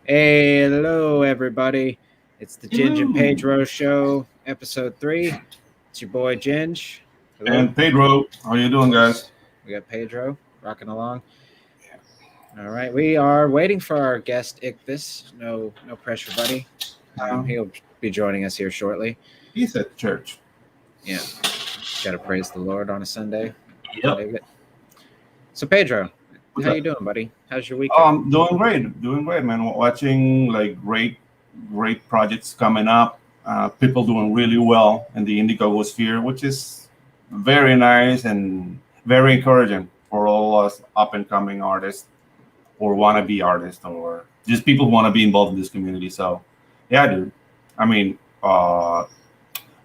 Hey, hello everybody. It's the Ginge Hello. Pedro show, episode 3. It's your boy Ginge. Hello. And Pedro, how you Of doing, course, guys? we got Pedro rocking along. All right, we are waiting for our guest Ichthy5. No pressure, buddy. Um, He'll be joining us here shortly. he's at church. Yeah, got to praise the Lord on a Sunday. Yep. Dig it. So Pedro, What's how you up? doing, buddy? How's your weekend? Doing great, man. Watching like great projects coming up. People doing really well in the Indiegogo sphere, which is very nice and very encouraging for all us up and coming artists or wannabe artists or just people who want to be involved in this community. So, yeah, dude. I mean,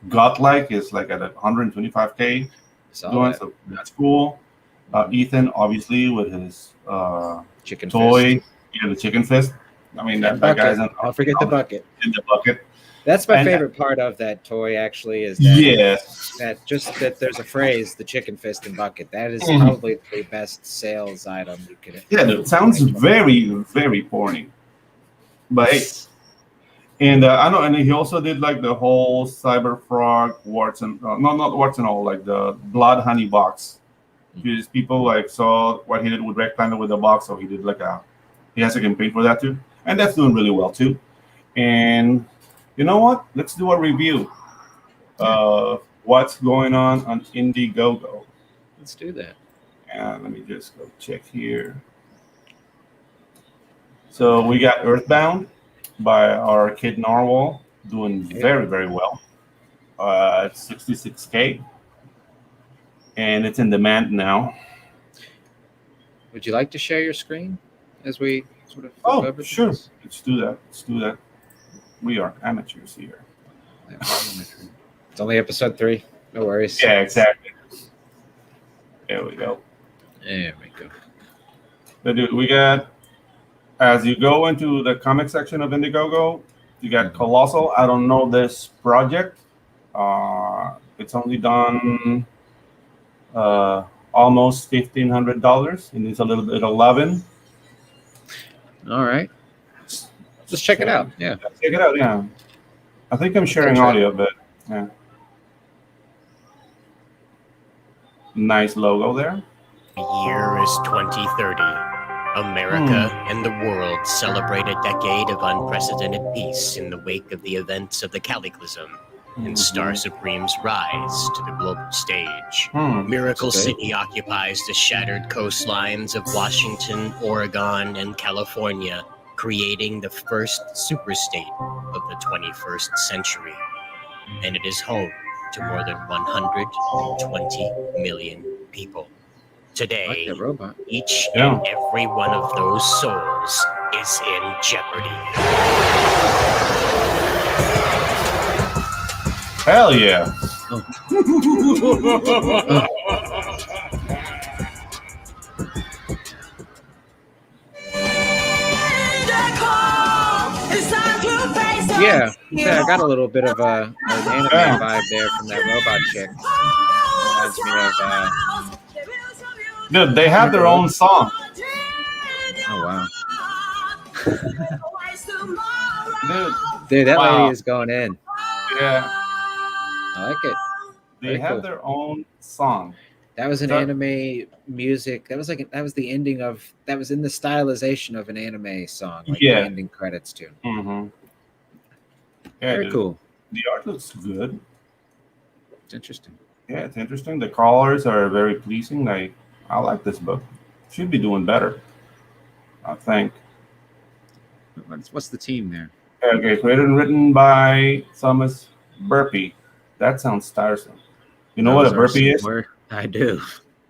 Godlike is like at 125K Saw doing, that. so that's cool. Ethan, obviously, with his Chicken fist toy, the chicken fist. I mean, and that guy's bucket. Don't forget the bucket. in the bucket. That's my And favorite part of that toy. Actually, is yes, that there's a phrase, the chicken fist and bucket. That is Mhm. probably the best sales item you could. Yeah, it sounds very corny, but hey, and I know, and he also did like the whole Cyber Frog warts and no, not warts and all, like the Blood Honey box. Because people like saw what he did with Rectangle with the box, so he did like he has a campaign for that too, and that's doing really well too. And you know what? Let's do a review Yeah, of what's going on Indiegogo. let's do that. And let me just go check here. So we got Earthbound by our kid Narwhal, doing very well. It's 66K, and it's in demand now. Would you like to share your screen as we sort of flip Oh, over to sure. this? Let's do that. Let's do that. We are amateurs here. It's only episode 3. No worries. Yeah, exactly. There we go. There we go. So, dude, we got, as you go into the comic section of Indiegogo, you got Colossal. I don't know this project. It's only done almost $1,500. It needs a little bit of loving. All right. Just check it out. Yeah. Check it out. Yeah. I think I'm sharing audio, but yeah. Nice logo there. The year is 2030. America and the world celebrate a decade of unprecedented peace in the wake of the events of the Cataclysm and Star Supreme's rise to the global stage. Miracle City occupies the shattered coastlines of Washington, Oregon, and California, creating the first superstate of the 21st century. And it is home to more than 120 million people. Today, Like that robot. each and every one of those souls is in jeopardy. Hell yeah. Yeah, I got a little bit of an anime vibe there from that robot chick. Reminds me of Dude, they have their own song. oh wow. Dude, that wow. lady is going in. Yeah. I like it. They Very have cool. their own song. That was an anime music. That was the ending of, that was in the stylization of an anime song, like the ending credits too. Mm-hmm. Yeah, Very cool. The art looks good. It's interesting. Yeah, it's interesting. The colors are very pleasing. Like, I like this book. Should be doing better, I think. What's the team there? Okay, created and written by Thomas Burpee. That sounds tiresome. You know what a burpee is? I do.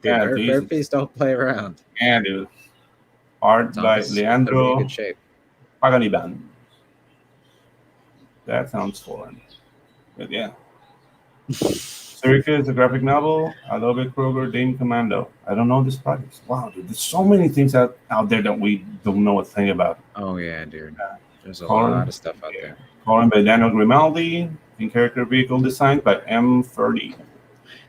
Yeah, burpees don't play around. Yeah, dude. Art by Leandro good shape. Paganiban. That sounds foreign. But yeah. Syracuse, a graphic novel. Adobe Kroger, Dame Commando. I don't know this project. Wow, dude. There's so many things out there that we don't know a thing about. Oh, yeah, dude. There's a lot of stuff out there. Coloring by Daniel Grimaldi. In character vehicle designed by M30.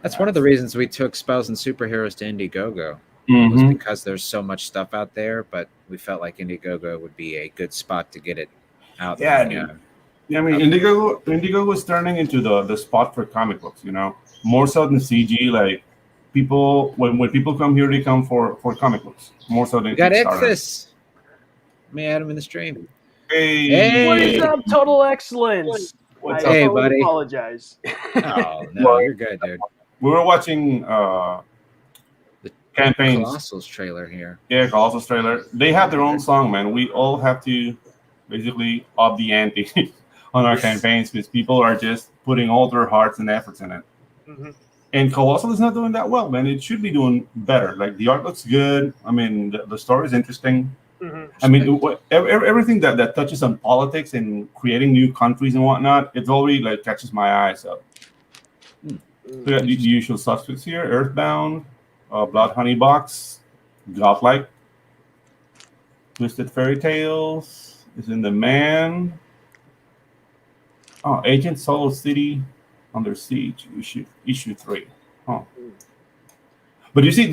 That's one of the reasons we took Spells and Superheroes to Indiegogo. was Mhm. because there's so much stuff out there, but we felt like Indiegogo would be a good spot to get it out. Yeah, in the, dude. Yeah, I mean, Indiegogo is turning into the spot for comic books. More so than CG. Like people, when people come here, they come for comic books more so than we got Kickstarter. Ichthy5. Let me add him in the stream. Hey, What is up, Total Excellence? What's I up? Hey, totally buddy. apologize. Oh no, Well, you're good, dude. we were watching The campaigns. Colossals trailer here. Yeah, Colossus trailer. They have their own song, man. We all have to basically up the ante on our campaigns because people are just putting all their hearts and efforts in it. Mhm. And Colossal is not doing that well, man. It should be doing better. Like the art looks good. I mean, the story is interesting. Mhm. I mean, everything that touches on politics and creating new countries and whatnot, it already like catches my eye. So we got the usual suspects here: Earthbound, Blood Honey Box, Godlike, Twisted Fairy Tales is in the Man. Oh, Agent Solo City Under Siege, issue 3. Huh. But you see,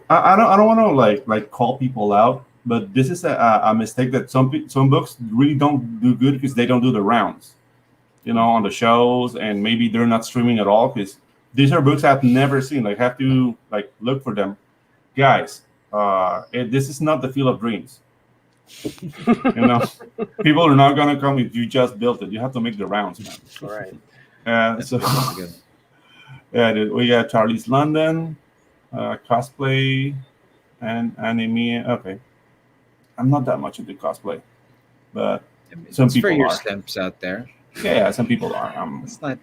I don't want to like call people out, but this is a mistake that some books really don't do good because they don't do the rounds, on the shows, and maybe they're not streaming at all because these are books I've never seen. Like, have to like look for them, guys. This is not the Field of Dreams. People are not gonna come if you just built it. You have to make the rounds, man. Right. So yeah, dude, we got Charlie's London, cosplay, and anime. Okay, I'm not that much into cosplay, but some people for your are. simps out there. Yeah, some people are.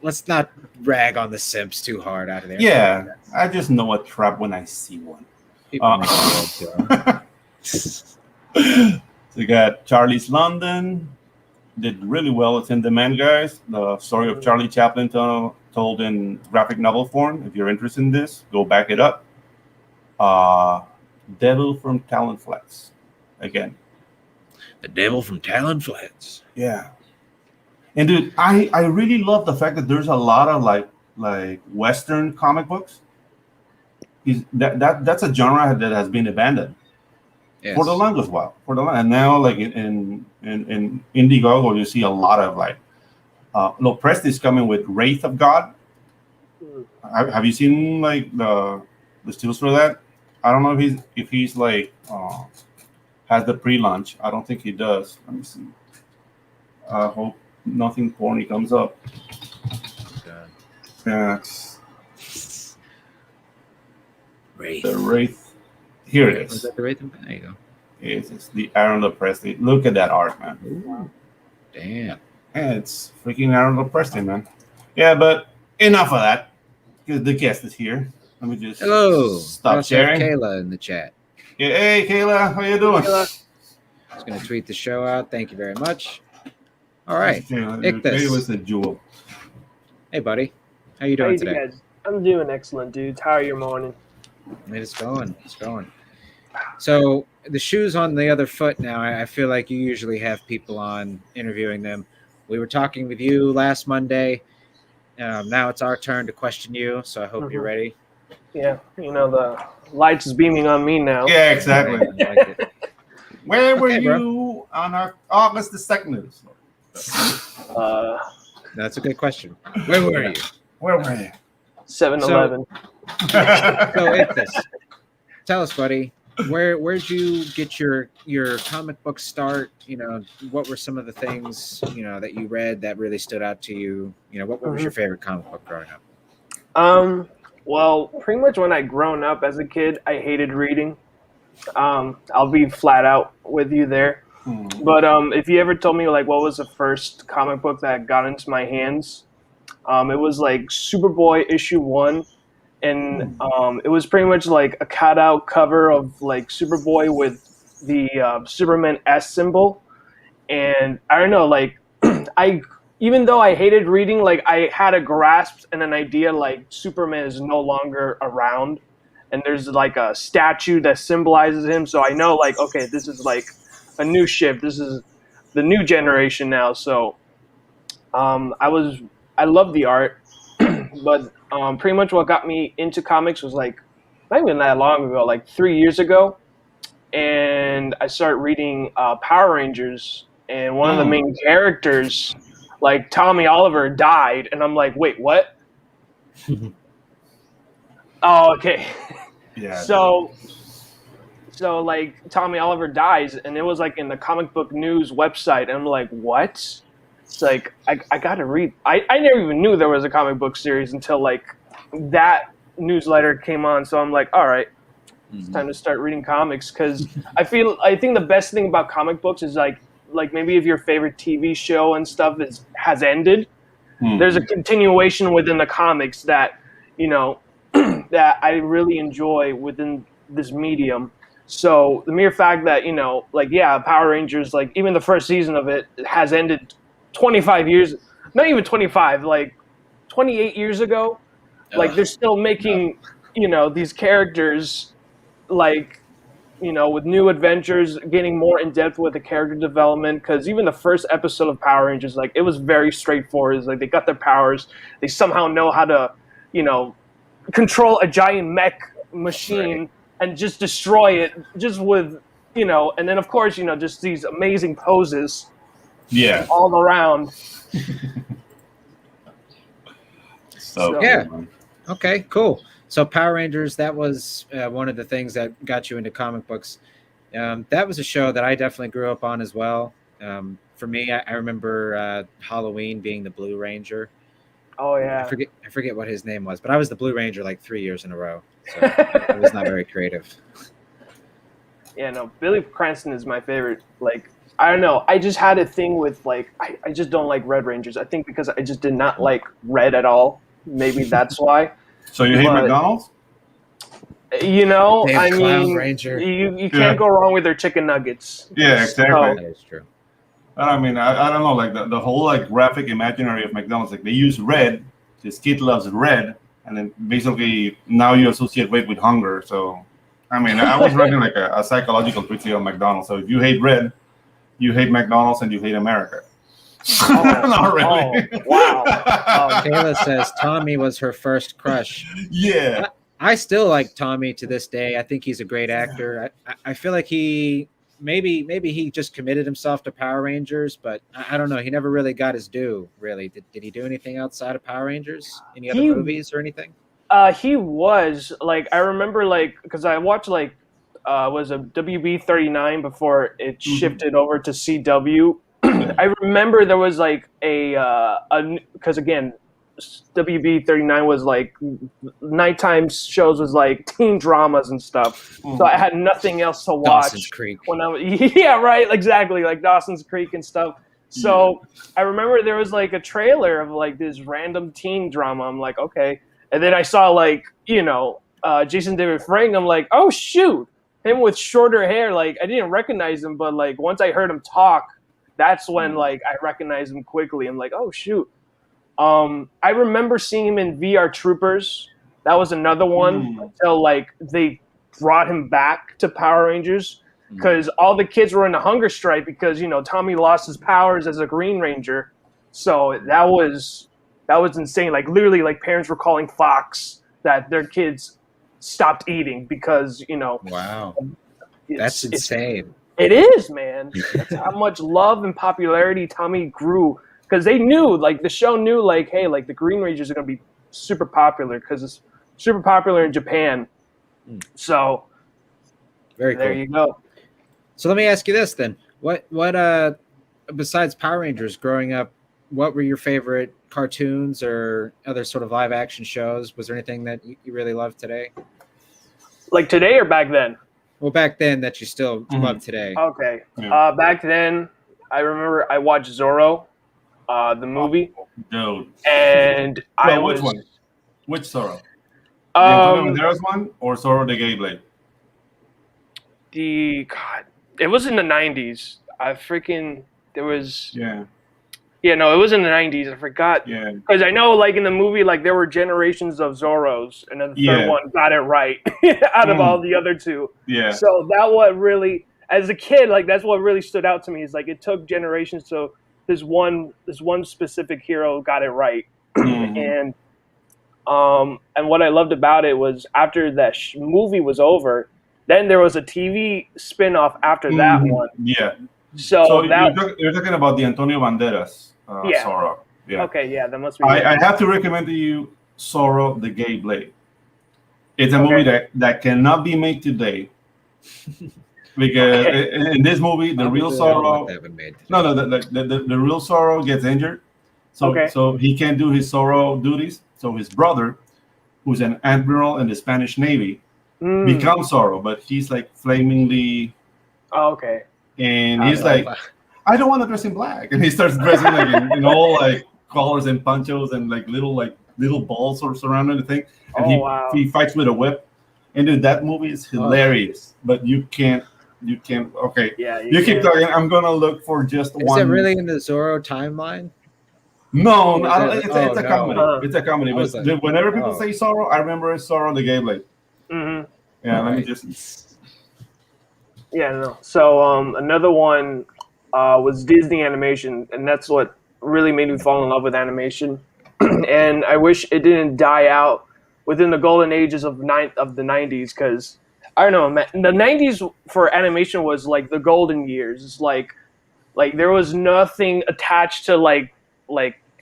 Let's not rag on the simps too hard out of there. Yeah, I just know a trap when I see one. People make the world go. So we got Charlie's London. Did really well. It's in demand, guys. The story of Charlie Chaplin told in graphic novel form. If you're interested in this, go back it up. Devil from Talonflats. Again. The Devil from Talonflats. Yeah. And dude, I really love the fact that there's a lot of like Western comic books. That's a genre that has been abandoned. Yes. For the longest while, and now like in Indiegogo, you see a lot of like Lopresti is coming with Wraith of God. Have you seen like the stills for that? I don't know if he's like has the pre-launch. I don't think he does. Let me see. I hope nothing corny comes up. Yeah, Wraith. The Wraith. Here it Is is. that the Wraith? There you go. It's the Aaron Lopresti. Look at that art, man. Ooh, damn. Yeah, it's freaking Aaron Lopresti, man. Yeah, but enough of that. Because the guest is here. Let me just stop sharing. Kayla in the chat. Yeah, hey, Kayla, how you doing? Just going to tweet the show out. Thank you very much. All right. Kayla's a jewel. Hey, buddy. How you doing today? Guys? I'm doing excellent, dudes. How are your morning? It's going. It's going. So the shoe's on the other foot now. I feel like you usually have people on interviewing them. We were talking with you last Monday. Now it's our turn to question you, so I hope you're ready. Yeah, the lights is beaming on me now. Yeah, exactly. I like it. Where were you on August the 2nd? That's a good question. Where were you? Where were you? 7-Eleven. So Ichthy5, tell us, buddy, where'd you get your comic book start? What were some of the things that you read that really stood out to you? What was your favorite comic book growing up? Well, pretty much when I grown up as a kid, I hated reading. I'll be flat out with you there. But if you ever told me like what was the first comic book that got into my hands, it was like Superboy issue 1. And it was pretty much like a cutout cover of like Superboy with the Superman S symbol. And I don't know, like even though I hated reading, like I had a grasp and an idea like Superman is no longer around, and there's like a statue that symbolizes him. So I know like, okay, this is like a new shift. This is the new generation now. So I love the art, but pretty much what got me into comics was like not even that long ago, like 3 years ago, and I started reading Power Rangers, and one of the main characters, like Tommy Oliver, died, and I'm like, wait, what? Oh, okay. Yeah. So like Tommy Oliver dies, and it was like in the comic book news website, and I'm like, what? It's like I gotta read. I never even knew there was a comic book series until like that newsletter came on. So I'm like, all right, it's time to start reading comics, because I think the best thing about comic books is like maybe if your favorite TV show and stuff has ended, there's a continuation within the comics that that I really enjoy within this medium. So the mere fact that Power Rangers, like even the first season of it has ended 25 years, not even 25, like 28 years ago. Like they're still making these characters like with new adventures, getting more in depth with the character development. Because even the first episode of Power Rangers, like it was very straightforward. It's like they got their powers, they somehow know how to control a giant mech machine. Right. And just destroy it, just with and then of course just these amazing poses, all around. So yeah, okay, cool. So Power Rangers, that was one of the things that got you into comic books. That was a show that I definitely grew up on as well. For me, I remember Halloween being the Blue Ranger. Oh yeah, I forget what his name was, but I was the Blue Ranger like 3 years in a row. So it was not very creative. Yeah, no, Billy Cranston is my favorite. Like, I don't know, I just had a thing with like I just don't like Red Rangers. I think because I just did not like red at all. Maybe that's why. So you hate McDonald's? I mean, Ranger. you can't go wrong with their chicken nuggets. Yeah, exactly. So, that is true. I mean, I don't know, like the whole like graphic imaginary of McDonald's, like they use red. This kid loves red, and then basically now you associate red with hunger. So, I mean, I was running like a psychological treatise on McDonald's. So if you hate red, you hate McDonald's and you hate America. Not really. Oh, wow. Kayla says Tommy was her first crush. Yeah. I still like Tommy to this day. I think he's a great actor. I feel like maybe he just committed himself to Power Rangers, but I don't know. He never really got his due, really. Did he do anything outside of Power Rangers? Any other movies or anything? He was, like, I remember, like, because I watched, like, was a WB39 before it shifted over to CW. I remember there was, like, because, again, WB39 was, like, nighttime shows was, like, teen dramas and stuff. So I had nothing else to watch. Dawson's Creek. When yeah, right, exactly, like Dawson's Creek and stuff. So I remember there was, like, a trailer of, like, this random teen drama. I'm like, okay. And then I saw, like, Jason David Frank. I'm like, oh, shoot. Him with shorter hair. Like, I didn't recognize him. But, like, once I heard him talk, that's when, like, I recognized him quickly. I'm like, oh, shoot. I remember seeing him in VR Troopers. That was another one until, like, they brought him back to Power Rangers. Because all the kids were in a hunger strike because, Tommy lost his powers as a Green Ranger. So that was insane. Like, literally, like, parents were calling Fox that their kids stopped eating because, Wow. That's insane. It is, man. That's how much love and popularity Tommy grew. Because they knew, like, the show knew, like, hey, like, the Green Rangers are going to be super popular because it's super popular in Japan. So, very cool. There you go. So let me ask you this then. What besides Power Rangers growing up, what were your favorite cartoons or other sort of live action shows? Was there anything that you really loved today? Like today or back then? Well, back then that you still love today. Okay. Yeah. Back then, I remember I watched Zorro, the movie. Dude. And which one? Which Zorro? The Banderas one or Zorro the Gay Blade? It was in the 90s. There was... Yeah. Yeah, no, it was in the 90s. I forgot. Yeah. Because I know, like, in the movie, like, there were generations of Zorros, and then the third one got it right out of all the other two. Yeah. So that what really, as a kid, like, that's what really stood out to me is, like, it took generations so this one specific hero got it right. And And what I loved about it was after that movie was over, then there was a TV spin-off after that one. Yeah. So So that you're talking about the Antonio Banderas Yeah. Zorro. Yeah. okay, yeah, that must be. I have to recommend to you Zorro the Gay Blade. It's a Okay. movie that cannot be made today because Okay. in this movie the real Probably I don't want Zorro. that one made. No, the real Zorro gets injured, so Okay. so he can't do his Zorro duties. So his brother, who's an admiral in the Spanish Navy, Mm. becomes Zorro, but he's like flamingly, Oh, okay. and I he's don't like, know. I don't want to dress in black, and he starts dressing like in all like collars and ponchos and like little balls or surrounding the thing, and Oh, wow. he fights with a whip. And dude, that movie is hilarious, but you can't. Okay, Yeah. you keep can. talking. I'm gonna look for just Is one. it really in the Zorro timeline? No, Or I don't, is it- it's a no. comedy. It's a comedy. I was But like, whenever people oh. say Zorro, I remember it's Zorro the Gay Blade. Mhm. Yeah, let me Right. just. Yeah, no. So another one was Disney animation, and that's what really made me fall in love with animation. And I wish it didn't die out within the golden ages of the 90s, because I don't know, man, the 90s for animation was like the golden years. It's like there was nothing attached to like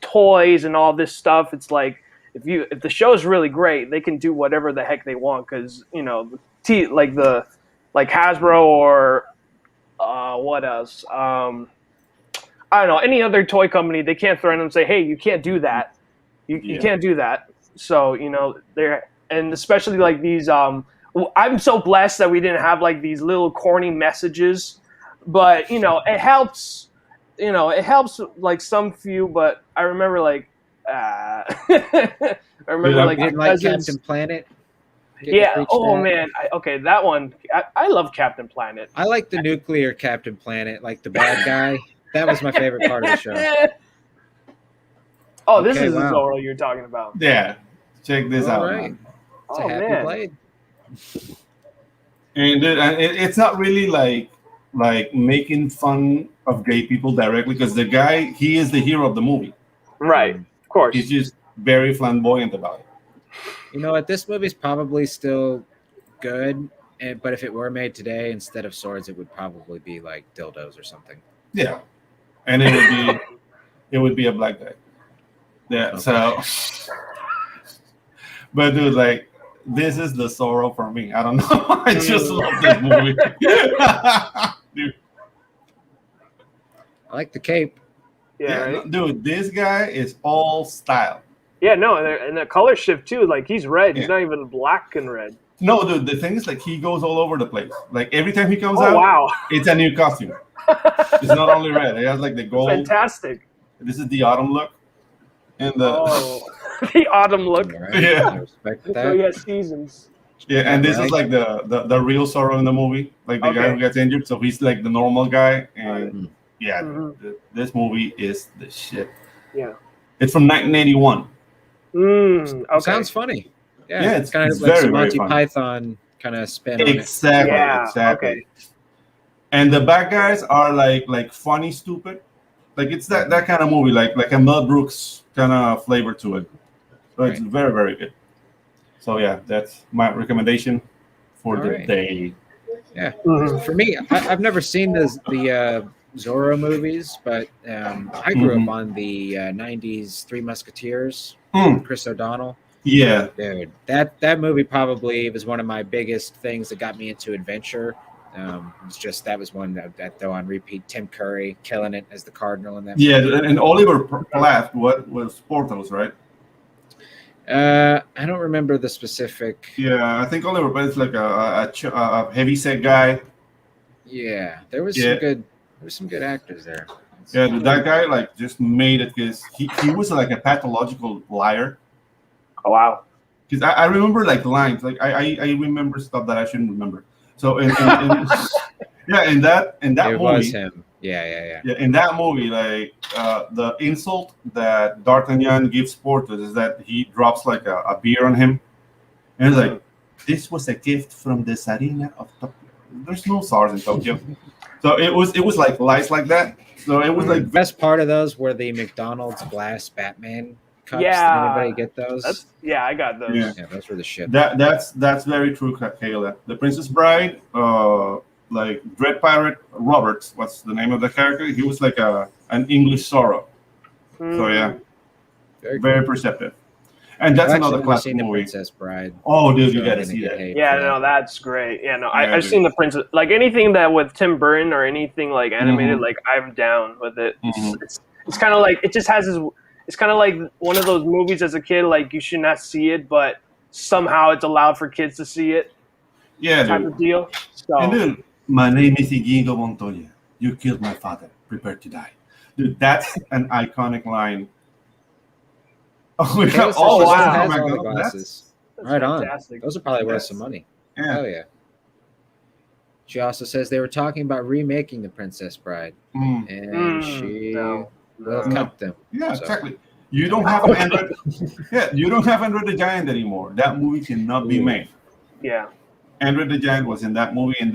toys and all this stuff. It's like if the show is really great, they can do whatever the heck they want, because like Hasbro or what else? I don't know, any other toy company, they can't threaten them and say, hey, you can't do that. You Yeah. can't do that. So, they're, and especially like these, I'm so blessed that we didn't have like these little corny messages, but it helps, like some few, but I remember like, I remember Yeah, like You didn't like cousins- Captain Planet? yeah. Oh man. Okay, that one. I love Captain Planet. I like the nuclear Captain Planet, like the bad guy. That was my favorite part of the show. Oh, this Okay, is the wow. Zorro you're talking about. Yeah, check this All out. right. Man. It's Oh a happy man. blade. And dude, it's not really like making fun of gay people directly, because the guy, he is the hero of the movie. Right. Of course. He's just very flamboyant about it. You know what? This movie's probably still good, but if it were made today, instead of swords, it would probably be like dildos or something. Yeah, and it would be a black guy. Yeah. Okay. So, but dude, like, this is the Zorro for me. I don't know. I just love this movie. Dude, I like the cape. Yeah. Right? dude, this guy is all style. Yeah. No, and the color shift too. Like he's red. He's Yeah. not even black and red. No, dude, the thing is, like, he goes all over the place. Like, every time he comes Oh out, wow. it's a new costume. It's not only red. It has like the gold. Fantastic. This is the autumn look, and the Oh, the autumn look. All right. Yeah. I respect So that. he has seasons. yeah, and this Right. is like the real Zorro in the movie, like the guy Okay. who gets injured. So he's like the normal guy, and Right. yeah, Mhm. this movie is the shit. Yeah. It's from 1981. Okay. Sounds funny. Yeah, Yeah, it's kind it's of like very, some very Monty funny. Python kind of spin on it. Exactly, Yeah, exactly. okay. And the bad guys are like funny, stupid. Like it's that kind of movie, like a Mel Brooks kind of flavor to it. So it's Right. very, very good. So yeah, that's my recommendation for All the right. day. Mhm. For me, I've never seen the Zorro movies, but I grew Mhm. up on the '90s Three Musketeers, Mm, Chris O'Donnell. yeah, Dude, that movie probably was one of my biggest things that got me into adventure. It's just that was one that though on repeat. Tim Curry killing it as the Cardinal in that. yeah, movie. and Oliver Platt, what was Porthos, right? I don't remember the specific. Yeah, I think Oliver Platt is like a heavy set guy. Yeah, there was Yeah. some good actors there. Yeah, that guy like just made it because he was like a pathological liar. Oh wow. Because I remember like lines, like I remember stuff that I shouldn't remember. So yeah, in that It movie, was him. Yeah. yeah, in that movie, like the insult that D'Artagnan gives Porthos is that he drops like a beer on him, and it's like, this was a gift from the Tsarina of Tokyo. There's no SARS in Tokyo, so it was like lies like that. So it was like The best part of those were the McDonald's glass Batman cups. Yeah. Did anybody get those? I got those. Yeah. Those were the shit. That's very true, Kayla. The Princess Bride, like Dread Pirate Roberts, what's the name of the character? He was like an English Zorro. So yeah, very perceptive. And that's another classic seen movie. The Princess Bride. Oh, dude, So you gotta I'm see gonna that. get hate Yeah, for no, that. that's great. Yeah, no, Yeah, I've dude. seen the Princess, like anything that with Tim Burton or anything like animated, like I'm down with it. Mhm. It's kind of like it just has this. It's kind of like one of those movies as a kid, like you should not see it, but somehow it's allowed for kids to see it, Yeah, type dude. of deal. So And dude, my name is Inigo Montoya. You killed my father. Prepare to die. Dude, that's an iconic line. Oh, we Kayla got says all she the still lines. Oh has my all the God, glasses. that's Right fantastic. on. Those are probably worth That's- some money. Yeah. Hell yeah. She also says they were talking about remaking The Princess Bride, Mm. and she No. will No. cut them. Yeah, So- exactly. You don't have Android. Yeah, you don't have Android the Giant anymore. That movie cannot be Ooh. made. Yeah. Android the Giant was in that movie, and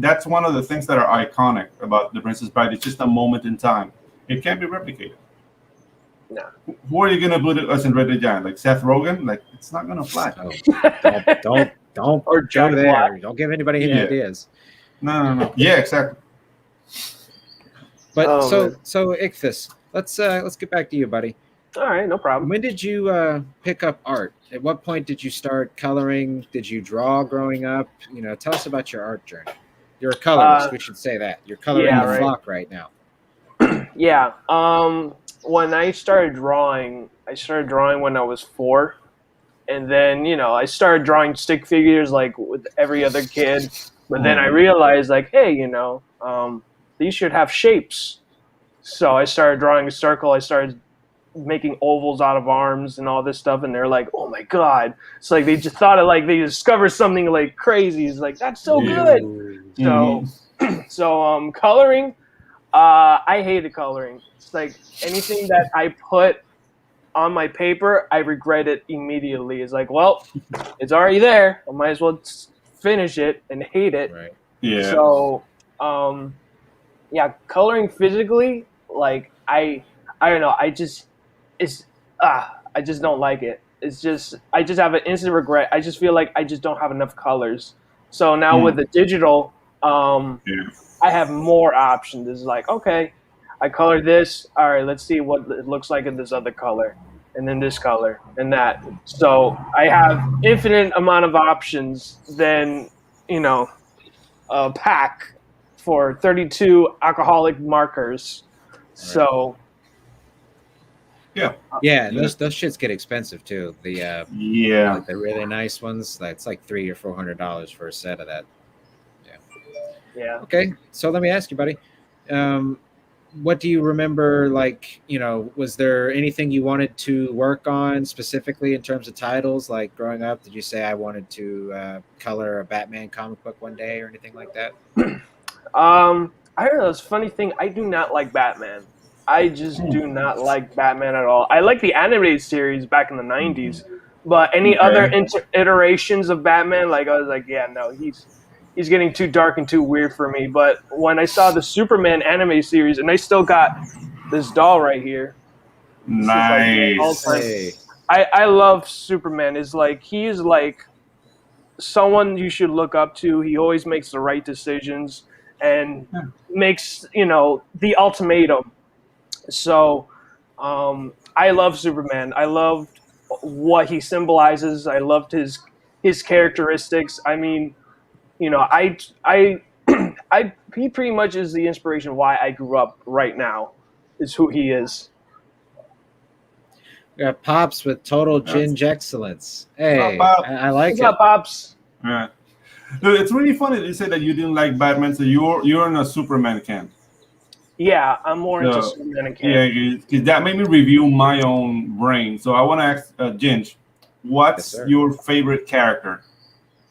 that's one of the things that are iconic about The Princess Bride. It's just a moment in time. It can't be replicated. No. Who are you gonna put as Android the Giant? Like Seth Rogen? Like it's not gonna fly. Oh, don't Or go Jack there. Black. Don't give anybody any Yeah. ideas. No. Yeah, exactly. But Oh, so man. Ichthy5, let's get back to you, buddy. All right, no problem. When did you pick up art? At what point did you start coloring? Did you draw growing up? Tell us about your art journey. You're a colorist. We should say that. You're coloring yeah, the right. flock right now. Yeah. When I started drawing when I was 4. And then, I started drawing stick figures like with every other kid. But then I realized, like, hey, these should have shapes. So I started drawing a circle. I started making ovals out of arms and all this stuff. And they're like, oh my God. It's like they just thought of, like, they discovered something like crazy. It's like, that's so good. So coloring, I hated coloring. It's like anything that I put on my paper, I regret it immediately. It's like, well, it's already there. I might as well finish it and hate it. Right. Yeah. So, coloring physically, like I don't know. I just don't like it. I just have an instant regret. I just feel like I just don't have enough colors. So now with the digital, I have more options. It's like, okay, I colored this. All right, let's see what it looks like in this other color, and then this color, and that. So I have infinite amount of options than, a pack for 32 alcoholic markers. So Yeah, those shits get expensive too. The like the really nice ones, it's like $300 or $400 for a set of that. Yeah. Okay, so let me ask you, buddy. What do you remember? Like, was there anything you wanted to work on specifically in terms of titles? Like growing up, did you say I wanted to color a Batman comic book one day or anything like that? I don't know. It's a funny thing. I do not like Batman. I just do not like Batman at all. I like the animated series back in the 90s, but any other iterations of Batman, like I was like, yeah, no, he's getting too dark and too weird for me. But when I saw the Superman anime series, and I still got this doll right here. Nice. Hey. I love Superman. Is like he's like someone you should look up to. He always makes the right decisions and makes the ultimatum. So I love Superman. I loved what he symbolizes. I loved his characteristics. I mean, he pretty much is the inspiration why I grew up right now, is who he is. We got Pops with total Ginge excellence. Hey, I like What's it. up, Pops? Yeah. Dude, it's really funny that you say that you didn't like Batman, so you're in a Superman camp. Yeah, I'm more into Superman and Camp. Yeah, because that made me review my own brain. So I want to ask Ginge, what's your favorite character?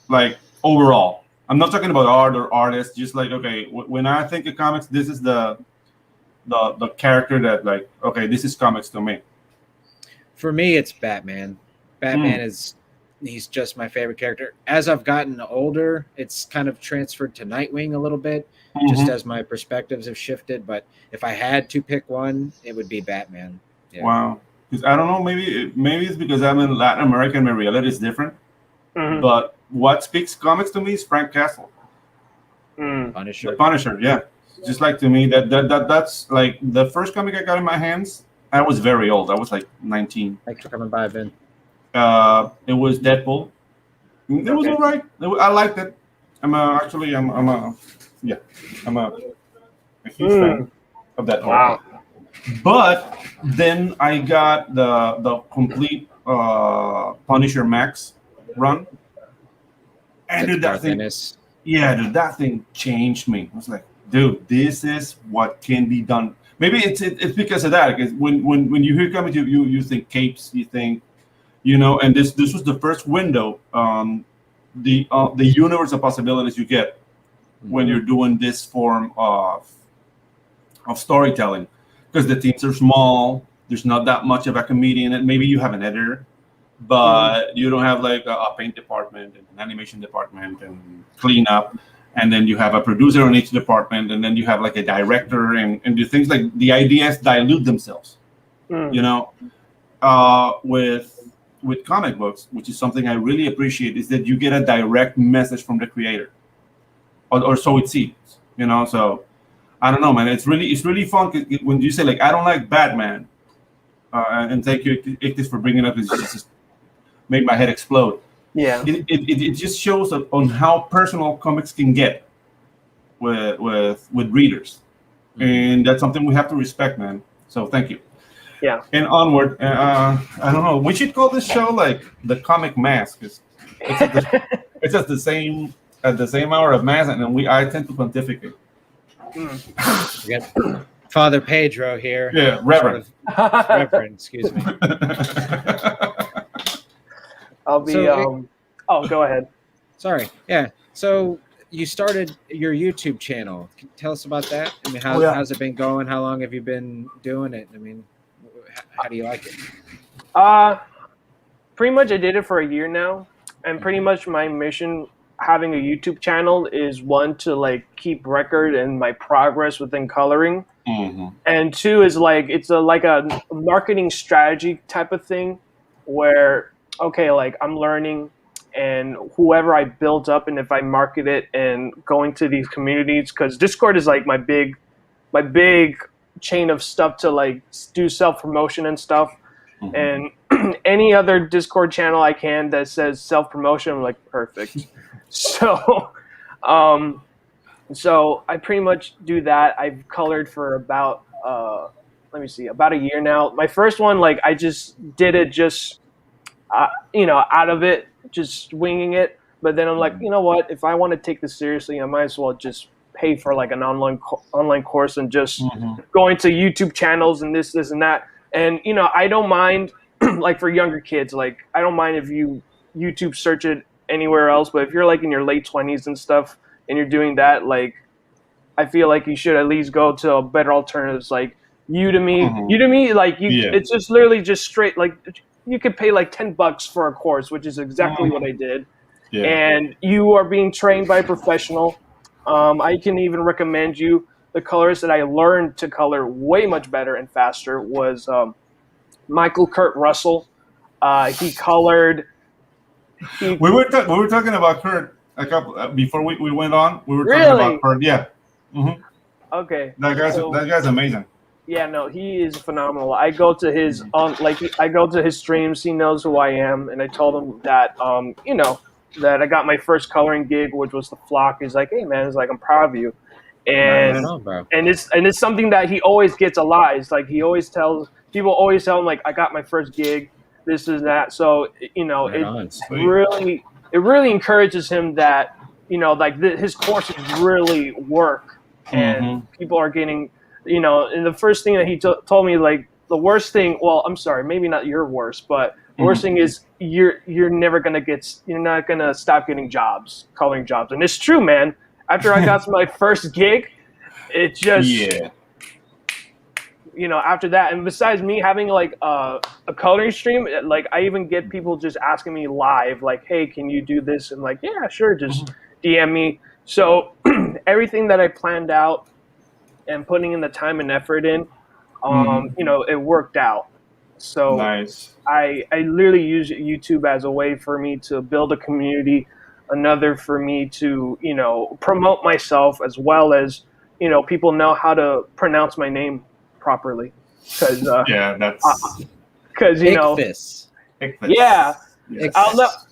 Like overall, I'm not talking about art or artist. Just like, okay, when I think of comics, this is the character that, like, okay, this is comics to me. For me, it's Batman. Batman he's just my favorite character. As I've gotten older, it's kind of transferred to Nightwing a little bit, just as my perspectives have shifted. But if I had to pick one, it would be Batman. Yeah. Wow. because I don't know, maybe it's because I'm in Latin America and my reality is different. Mhm. But what speaks comics to me is Frank Castle, Mm. Punisher. the Punisher. Yeah, just like to me that's like the first comic I got in my hands. I was very old. I was like 19. Thanks for coming by, Ben. It was Deadpool. It was Okay. all right. I liked it. Actually I'm a yeah I'm a huge fan of that. Wow. But then I got the complete Punisher Max run, and dude, that Garth thing, Ennis. yeah, dude, that thing changed me. I was like, dude, this is what can be done. Maybe it's because of that. Because when you hear comics, you think capes, you think, and this was the first window the universe of possibilities you get when you're doing this form of storytelling, because the teams are small. There's not that much of a comedian, and maybe you have an editor, but you don't have like a paint department and an animation department and cleanup, and then you have a producer on each department, and then you have like a director and do things like the ideas dilute themselves. With comic books, which is something I really appreciate, is that you get a direct message from the creator, or so it seems. So I don't know, man. It's really fun when you say like I don't like Batman, and thank you, Ichthy5, for bringing it up. It just made my head explode. Yeah. It just shows on how personal comics can get with readers, and that's something we have to respect, man. So thank you. Yeah. And onward. I don't know. We should call this show like the Comic Mass, because it's at the same hour of mass, and then I tend to pontificate. We got Father Pedro here. Yeah, Reverend. Reverend, excuse me. I'll be. Go ahead. Sorry. Yeah. So you started your YouTube channel. Can you tell us about that? I mean, how's it been going? How long have you been doing it? I mean, how do you like it? Pretty much I did it for a year now, and pretty much my mission having a YouTube channel is, one, to like keep record and my progress within coloring, and two is like it's like a marketing strategy type of thing, where like I'm learning, and whoever I build up, and if I market it and going to these communities, because Discord is like my big chain of stuff to like do self-promotion and stuff, and any other Discord channel I can that says self-promotion, I'm like, perfect. So I pretty much do that. I've colored for about about a year now. My first one, like, I just did it just out of it, just winging it. But then I'm like, you know what, if I want to take this seriously, I might as well just pay for like an online course and just going to YouTube channels and this and that. And I don't mind like for younger kids, like I don't mind if you YouTube search it anywhere else, but if you're like in your late 20s and stuff and you're doing that, like I feel like you should at least go to better alternatives like Udemy, like it's just literally just straight, like you could pay like $10 for a course, which is exactly what I did. And you are being trained by a professional. I can even recommend you the colorist that I learned to color way much better and faster was Michael Kurt Russell. He colored. We were talking about Kurt a couple before we went on. We were talking about Kurt. Yeah. Okay. That guy's amazing. Yeah, no, he is phenomenal. I go to his I go to his streams. He knows who I am, and I told him that that I got my first coloring gig, which was the Flock. He's like, hey man, it's like I'm proud of you, and it's something that he always gets a lot. It's like he always tells people tell him like I got my first gig, this is that. So it really encourages him that like his courses really work, and people are getting And the first thing that he told me, like the worst thing. Well, I'm sorry, maybe not your worst, but the worst thing is you're not gonna stop getting coloring jobs, and it's true, man. After I got to my first gig, it just after that, and besides me having like a coloring stream, like I even get people just asking me live, like, hey, can you do this? And like, yeah, sure, just DM me. So everything that I planned out and putting in the time and effort in, it worked out. So Nice. I literally use YouTube as a way for me to build a community, another for me to, promote myself, as well as, people know how to pronounce my name properly. Because, Yeah, that's Ichthy5. yeah, Yes.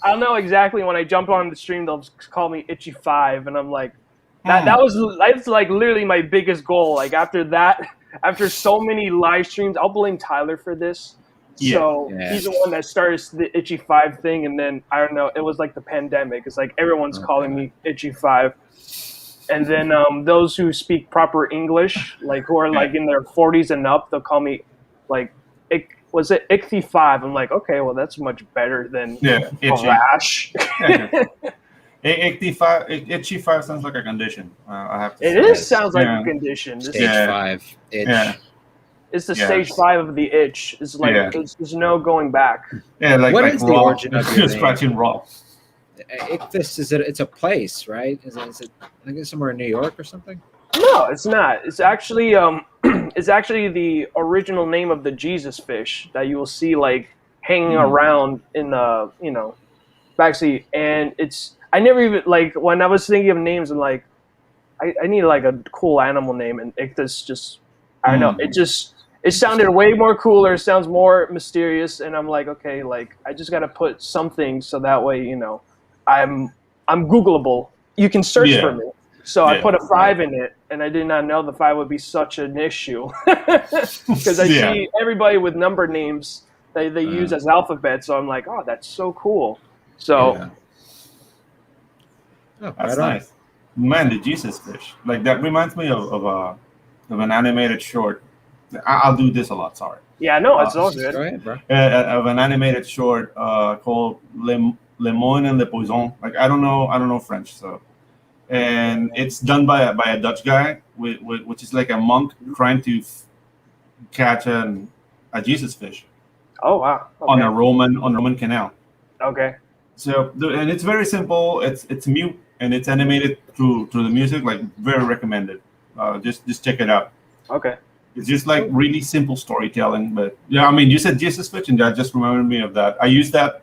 I'll know exactly when I jump on the stream. They'll call me Ichthy5, and I'm like, Hmm. that's like literally my biggest goal. Like after that, after so many live streams, I'll blame Tyler for this. So Yeah. he's the one that started the Ichthy5 thing, and then I don't know. It was like the pandemic. It's like everyone's calling me Ichthy5, and then those who speak proper English, like who are like in their 40s and up, they'll call me like was it Ichthy5? I'm like, okay, well that's much better than Itchy. Rash. Ichthy5 sounds like a condition. I have to It say. is sounds like a condition. Stage 5 itch. Yeah. It's the stage 5 of the itch. It's like there's no going back. Yeah, like What like is the raw, origin of your name? scratching raw. Ichthy's, it's a place, right? Is it I think it's somewhere in New York or something? No, it's not. It's actually it's actually the original name of the Jesus fish that you will see like hanging around in the backseat. And I never even like when I was thinking of names, I'm like I need like a cool animal name, and Ichthy's just I don't know. It sounded way more cooler. It sounds more mysterious, and I'm like, okay, like I just gotta put something so that way I'm Googleable. You can search for me. So I put a 5 in it, and I did not know the 5 would be such an issue because I see everybody with number names they use as alphabet. So I'm like, oh, that's so cool. So That's nice. Man, the Jesus fish. Like that reminds me of an animated short. I'll do this a lot. Sorry. Yeah, no, it's all good. Go ahead, bro. Of an animated short called Le Moine and le Poison. Like I don't know French, so. And it's done by a Dutch guy, which is like a monk trying to catch a Jesus fish. Oh wow! Okay. On a Roman canal. Okay. So and it's very simple. It's mute and it's animated through the music. Like very recommended. Just check it out. Okay. It's just like really simple storytelling. But yeah, I mean, you said Jesus fish, and that just reminded me of that. I used that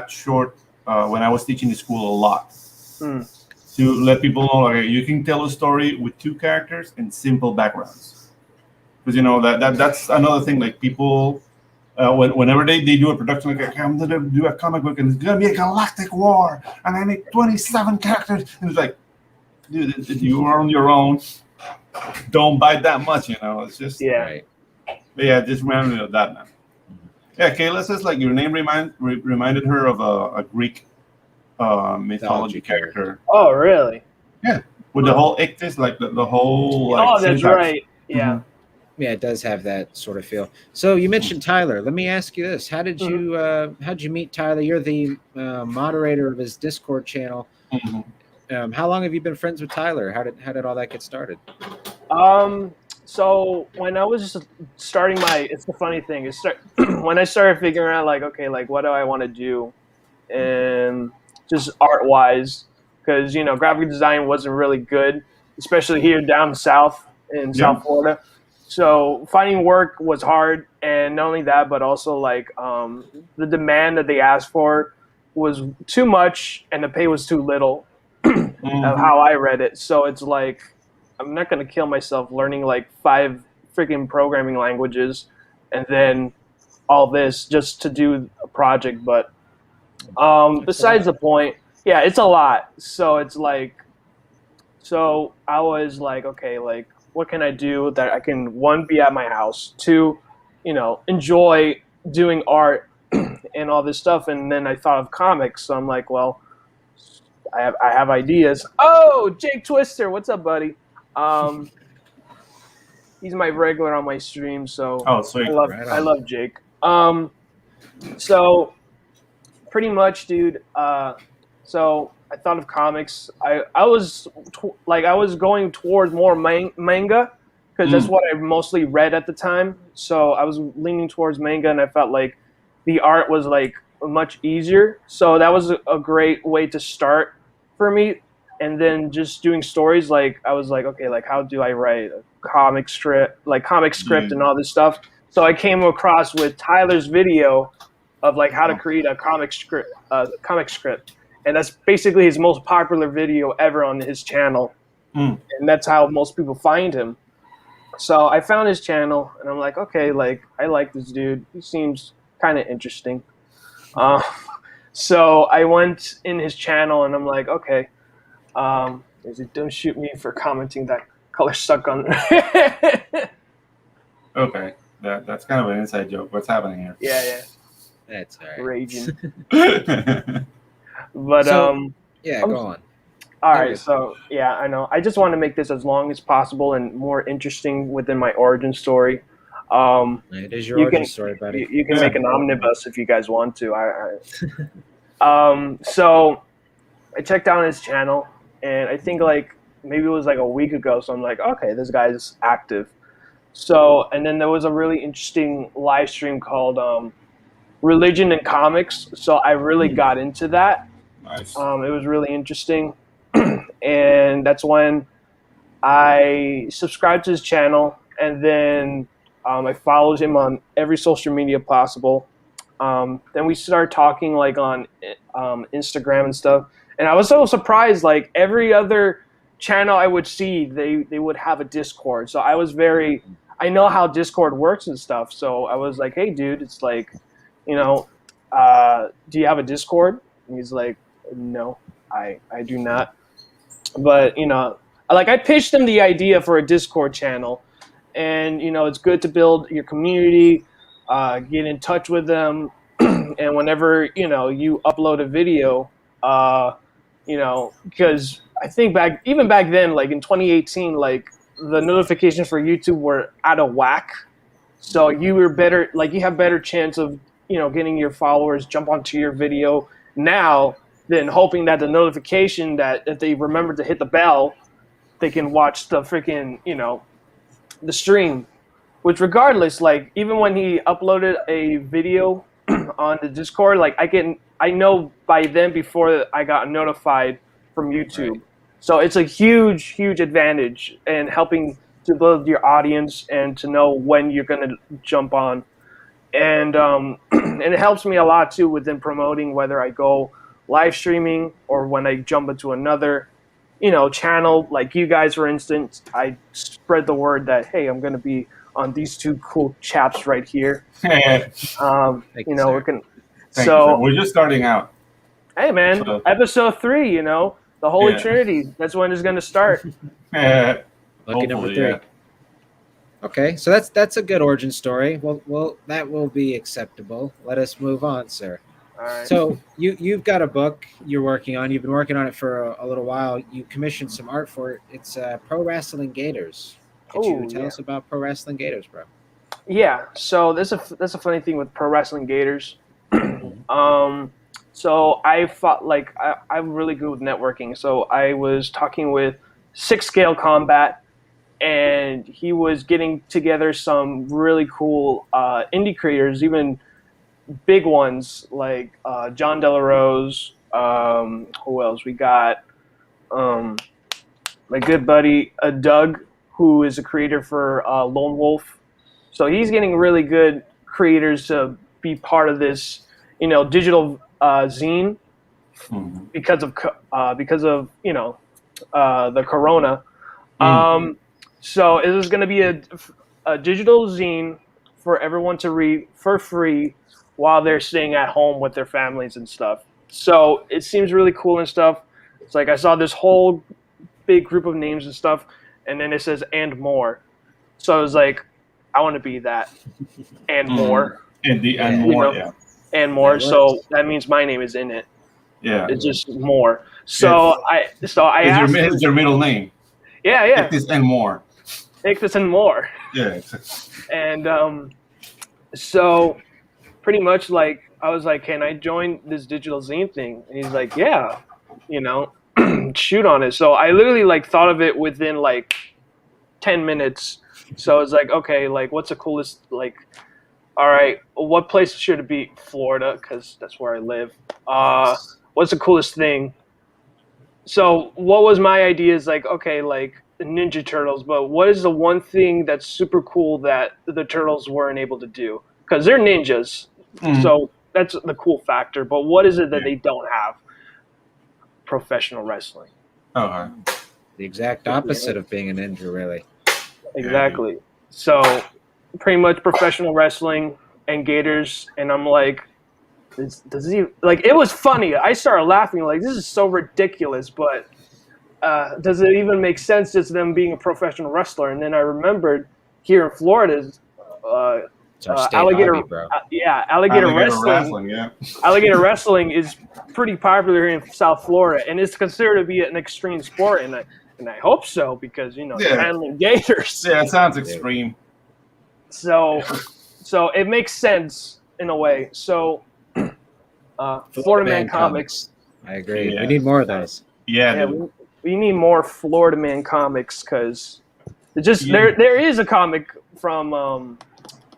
short when I was teaching in school a lot. To let people know, okay, you can tell a story with 2 characters and simple backgrounds, because that's another thing. Like people, whenever they do a production, like okay, I'm gonna do a comic book and it's gonna be a galactic war, and I need 27 characters, and it's like, dude, you are on your own. Don't bite that much, It's just Right. But yeah, just reminded me of that, man. Yeah, Kayla says like your name reminded her of a Greek mythology character. Oh, really? Yeah, with the whole Ichthy's, like the whole. Like, oh, that's syntax. right. Yeah. Yeah, it does have that sort of feel. So you mentioned Tyler. Let me ask you this: how'd you meet Tyler? You're the moderator of his Discord channel. How long have you been friends with Tyler? How did all that get started? So when I was just starting it's the funny thing is when I started figuring out like, okay, like what do I want to do, and just art wise, because graphic design wasn't really good, especially here down south in South Florida. So finding work was hard, and not only that, but also like the demand that they asked for was too much, and the pay was too little. Of how I read it. So it's like I'm not gonna kill myself learning like 5 freaking programming languages and then all this just to do a project. But besides the point, yeah, it's a lot. So it's like, so I was like, okay, like what can I do that I can, 1, be at my house, 2, enjoy doing art and all this stuff. And then I thought of comics. So I'm like, well, I have ideas. Oh, Jake Twister, what's up, buddy? He's my regular on my stream, so sweet. I love Jake. So pretty much, dude. So I thought of comics. I was going towards more manga because that's what I mostly read at the time. So I was leaning towards manga, and I felt like the art was like much easier. So that was a great way to start for me. And then just doing stories, like I was like, okay, like how do I write a comic script and all this stuff. So I came across with Tyler's video of like how to create a comic script, and that's basically his most popular video ever on his channel, and that's how most people find him. So I found his channel, and I'm like, okay, like I like this dude. He seems kind of interesting. So I went in his channel, and I'm like, okay, don't shoot me for commenting that color suck on. Okay, that's kind of an inside joke. What's happening here? Yeah. That's all right. Raging. But So, yeah, go on. All right, so yeah, I know. I just want to make this as long as possible and more interesting within my origin story. It is your origin story, buddy. You can make an omnibus if you guys want to. So I checked out his channel, and I think like maybe it was like a week ago. So I'm like, okay, this guy's active. So, and then there was a really interesting live stream called Religion and Comics. So I really got into that. Nice. It was really interesting. And that's when I subscribed to his channel, and then I followed him on every social media possible. Then we started talking like on Instagram and stuff. And I was so surprised, like every other channel I would see, they would have a Discord. So I know how Discord works and stuff. So I was like, hey, dude, it's like, do you have a Discord? And he's like, no, I do not. But, I pitched him the idea for a Discord channel. And, it's good to build your community, get in touch with them. And whenever, you upload a video, because I think back then, like in 2018, like the notifications for YouTube were out of whack. So you were better, like you have better chance of, getting your followers jump onto your video now than hoping that the notification that if they remember to hit the bell, they can watch the freaking, the stream. Which regardless, like even when he uploaded a video on the Discord, like I know by then before I got notified from YouTube. Right. So it's a huge advantage in helping to build your audience and to know when you're going to jump on. And and it helps me a lot too within promoting whether I go live streaming or when I jump into another, channel like you guys, for instance. I spread the word that, hey, I'm going to be on these two cool chaps right here. We're just starting out. Hey man, so, episode 3, the Holy Trinity. That's when it's going to start. Lucky number 3. Yeah. Okay, so that's a good origin story. Well, that will be acceptable. Let us move on, sir. All right. So you've got a book you're working on. You've been working on it for a little while. You commissioned some art for it. It's Pro Wrestling Gators. Could you tell us about Pro Wrestling Gators, bro? Yeah. So that's a funny thing with Pro Wrestling Gators. So I thought I'm really good with networking. So I was talking with 6 Scale Combat, and he was getting together some really cool indie creators, even big ones like John De La Rose. Who else? We got my good buddy Doug, who is a creator for Lone Wolf. So he's getting really good creators to be part of this, digital zine because of the corona. So it is going to be a digital zine for everyone to read for free while they're staying at home with their families and stuff. So it seems really cool and stuff. It's like I saw this whole big group of names and stuff, and then it says "and more." So I was like, I want to be that and more. And more, yeah. And more. So that means my name is in it. Yeah. It's just more. So I asked. It's your middle name. Yeah. Ichthy and more. Ichthy and more. Yeah. And so pretty much like I was like, can I join this digital zine thing? And he's like, yeah, shoot on it. So I literally thought of it within 10 minutes. So I was like, okay, what's the coolest, all right, what place should it be? Florida, because that's where I live. What's the coolest thing? So what was my idea is okay, Ninja Turtles, but what is the one thing that's super cool that the Turtles weren't able to do? Because they're ninjas, so that's the cool factor. But what is it that they don't have? Professional wrestling. Okay. The exact opposite of being a ninja, really. Exactly. So pretty much professional wrestling and gators, and I'm like, does he like? It was funny. I started laughing like this is so ridiculous, but does it even make sense just them being a professional wrestler? And then I remembered here in Florida, It's our state alligator, hobby, bro. alligator wrestling. Yeah. Alligator wrestling is pretty popular here in South Florida, and it's considered to be an extreme sport. And I hope so because they're handling gators. Yeah, it sounds extreme. So it makes sense in a way. So Florida Man comics. I agree. Yeah. We need more of those. Yeah, we need more Florida Man comics because there is a comic from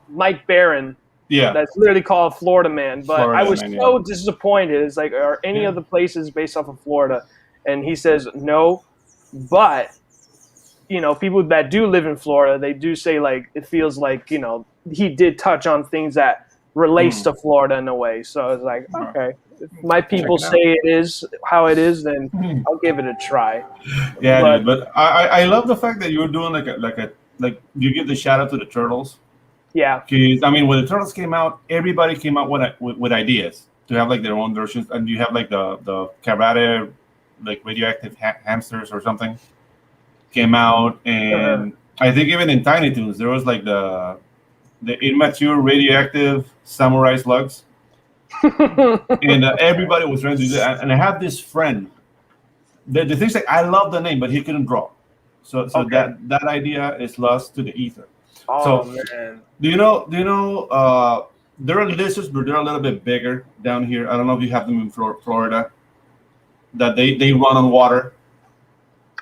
Mike Barron that's literally called Florida Man, but I was so disappointed. It's like, are any of the places based off of Florida? And he says no, but people that do live in Florida, they do say like it feels like he did touch on things that relates to Florida in a way. So I was like, okay, if my people say it is how it is, then I'll give it a try. Yeah, but I love the fact that you're doing like you give the shout out to the Turtles. Yeah, because I mean, when the Turtles came out, everybody came out with ideas to have like their own versions, and you have like the karate, like radioactive hamsters or something, came out, and I think even in Tiny Toons there was like the immature radioactive samurai slugs, and everybody was trying to do that. And I have this friend. The thing's like I love the name, but he couldn't draw, so that idea is lost to the ether. Oh man. Do you know? There are lizards, but they're a little bit bigger down here. I don't know if you have them in Florida. That they run on water.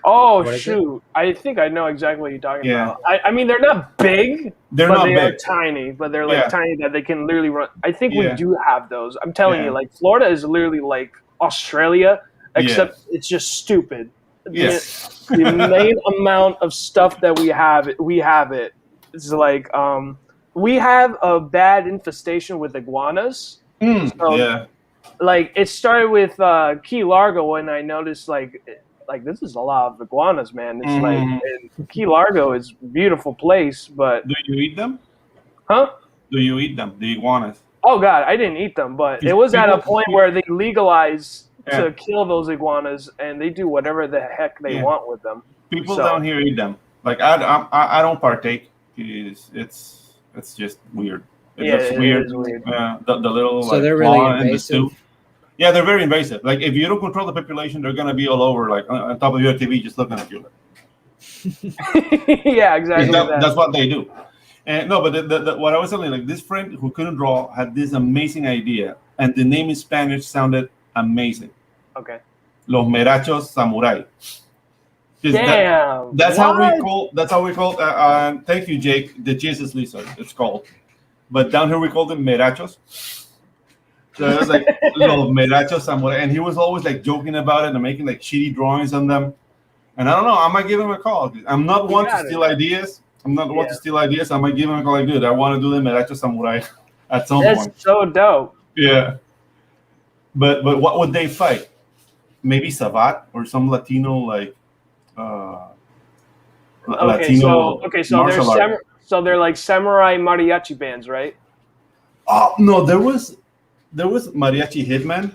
Oh shoot! I think I know exactly what you're talking about. I mean, they're not big. They are tiny, but they're like tiny that they can literally run. I think we do have those. I'm telling you, like Florida is literally like Australia, except it's just stupid. Yes. The main amount of stuff that we have it. It's like we have a bad infestation with iguanas. Like it started with Key Largo when I noticed like this is a lot of iguanas, man. It's like and Key Largo is a beautiful place, but do you eat them? Huh? Do you eat them, the iguanas? Oh God, I didn't eat them, but it was at a point where they legalized to kill those iguanas, and they do whatever the heck they want with them. People down here eat them. Like I don't partake. It's just weird. It's weird. The little so they're really invasive. Yeah, they're very invasive. Like if you don't control the population, they're gonna be all over, like on top of your TV, just looking at you. Yeah, exactly. That's what they do. And no, but what I was telling you, like this friend who couldn't draw had this amazing idea, and the name in Spanish sounded amazing. Okay. Los Merachos Samurai. Damn. That's how we call. Thank you, Jake. The Jesus Lizard, it's called. But down here we call them Merachos. So it was like Los Merachos Samurai, and he was always like joking about it and making like shitty drawings on them. And I don't know. I might give him a call. I'm not one to steal ideas. I might give him a call. Like, dude, I want to do the Meracho Samurai at some point. That's so dope. Yeah. But what would they fight? Maybe Savat or some Latino like Latino. So they're like samurai mariachi bands, right? Oh no, there was Mariachi Hitman.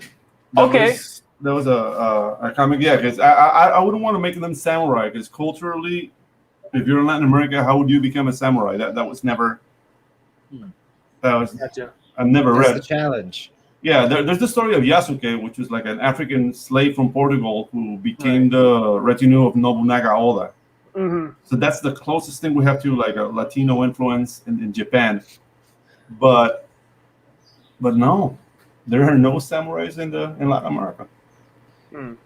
There was a comic, because I wouldn't want to make them samurai because culturally, if you're in Latin America, how would you become a samurai? That was never. Gotcha. I've never read. That's the challenge. Yeah, there's the story of Yasuke, which was like an African slave from Portugal who became the retinue of Nobunaga Oda. Mm-hmm. So that's the closest thing we have to like a Latino influence in Japan. But no, there are no samurais in Latin America.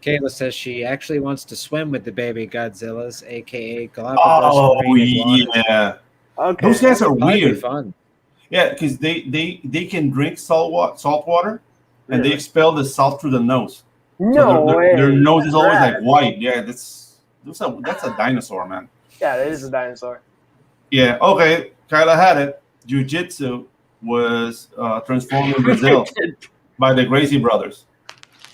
Kayla says she actually wants to swim with the baby Godzillas, aka Galapagos. Oh yeah, okay. Those guys are weird. Fun. Yeah, because they can drink salt water, and they expel the salt through the nose. No way. Their nose is always like white. Yeah, that's That's a dinosaur, man. Yeah, it is a dinosaur. Yeah. Okay. Kyla had it. Jiu-Jitsu was transformed in Brazil by the Gracie brothers.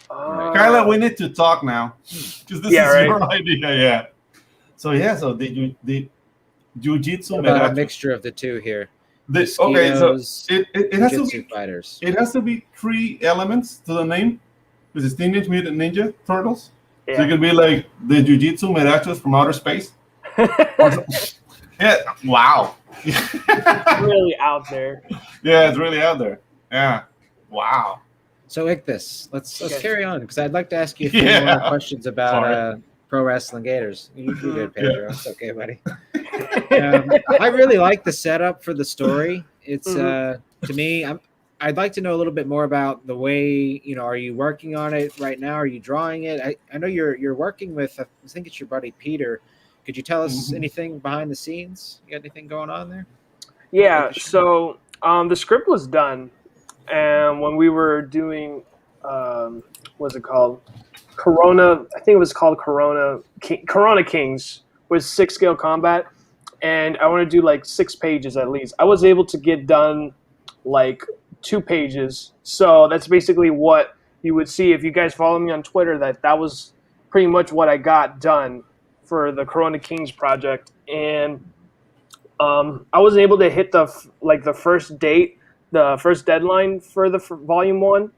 Kyla, we need to talk now because this is your idea. Yeah. So the Jiu-Jitsu about a mixture of the two here. Okay, so it has to be fighters. It has to be 3 elements to the name, because it's Teenage Mutant Ninja Turtles. Yeah. So it could be like the Jiu-Jitsu Mirachos from outer space. Yeah. Wow. Really out there. Yeah, it's really out there. Yeah. Wow. So Ichthy5, let's carry on, because I'd like to ask you a few more questions about Pro Wrestling Gators. You good, Pedro? It's okay, buddy. I really like the setup for the story. It's to me, I'd like to know a little bit more about the way, are you working on it right now? Are you drawing it? I know you're working with, I think it's your buddy Peter. Could you tell us anything behind the scenes? You got anything going on there? Yeah, so the script was done, and when we were doing, what's it called? Corona, I think it was called Corona Kings, with 6-scale combat, and I want to do like 6 pages at least. I was able to get done like 2 pages, so that's basically what you would see if you guys follow me on Twitter. That was pretty much what I got done for the Corona Kings project, and I was able to hit the first date, the first deadline for volume 1.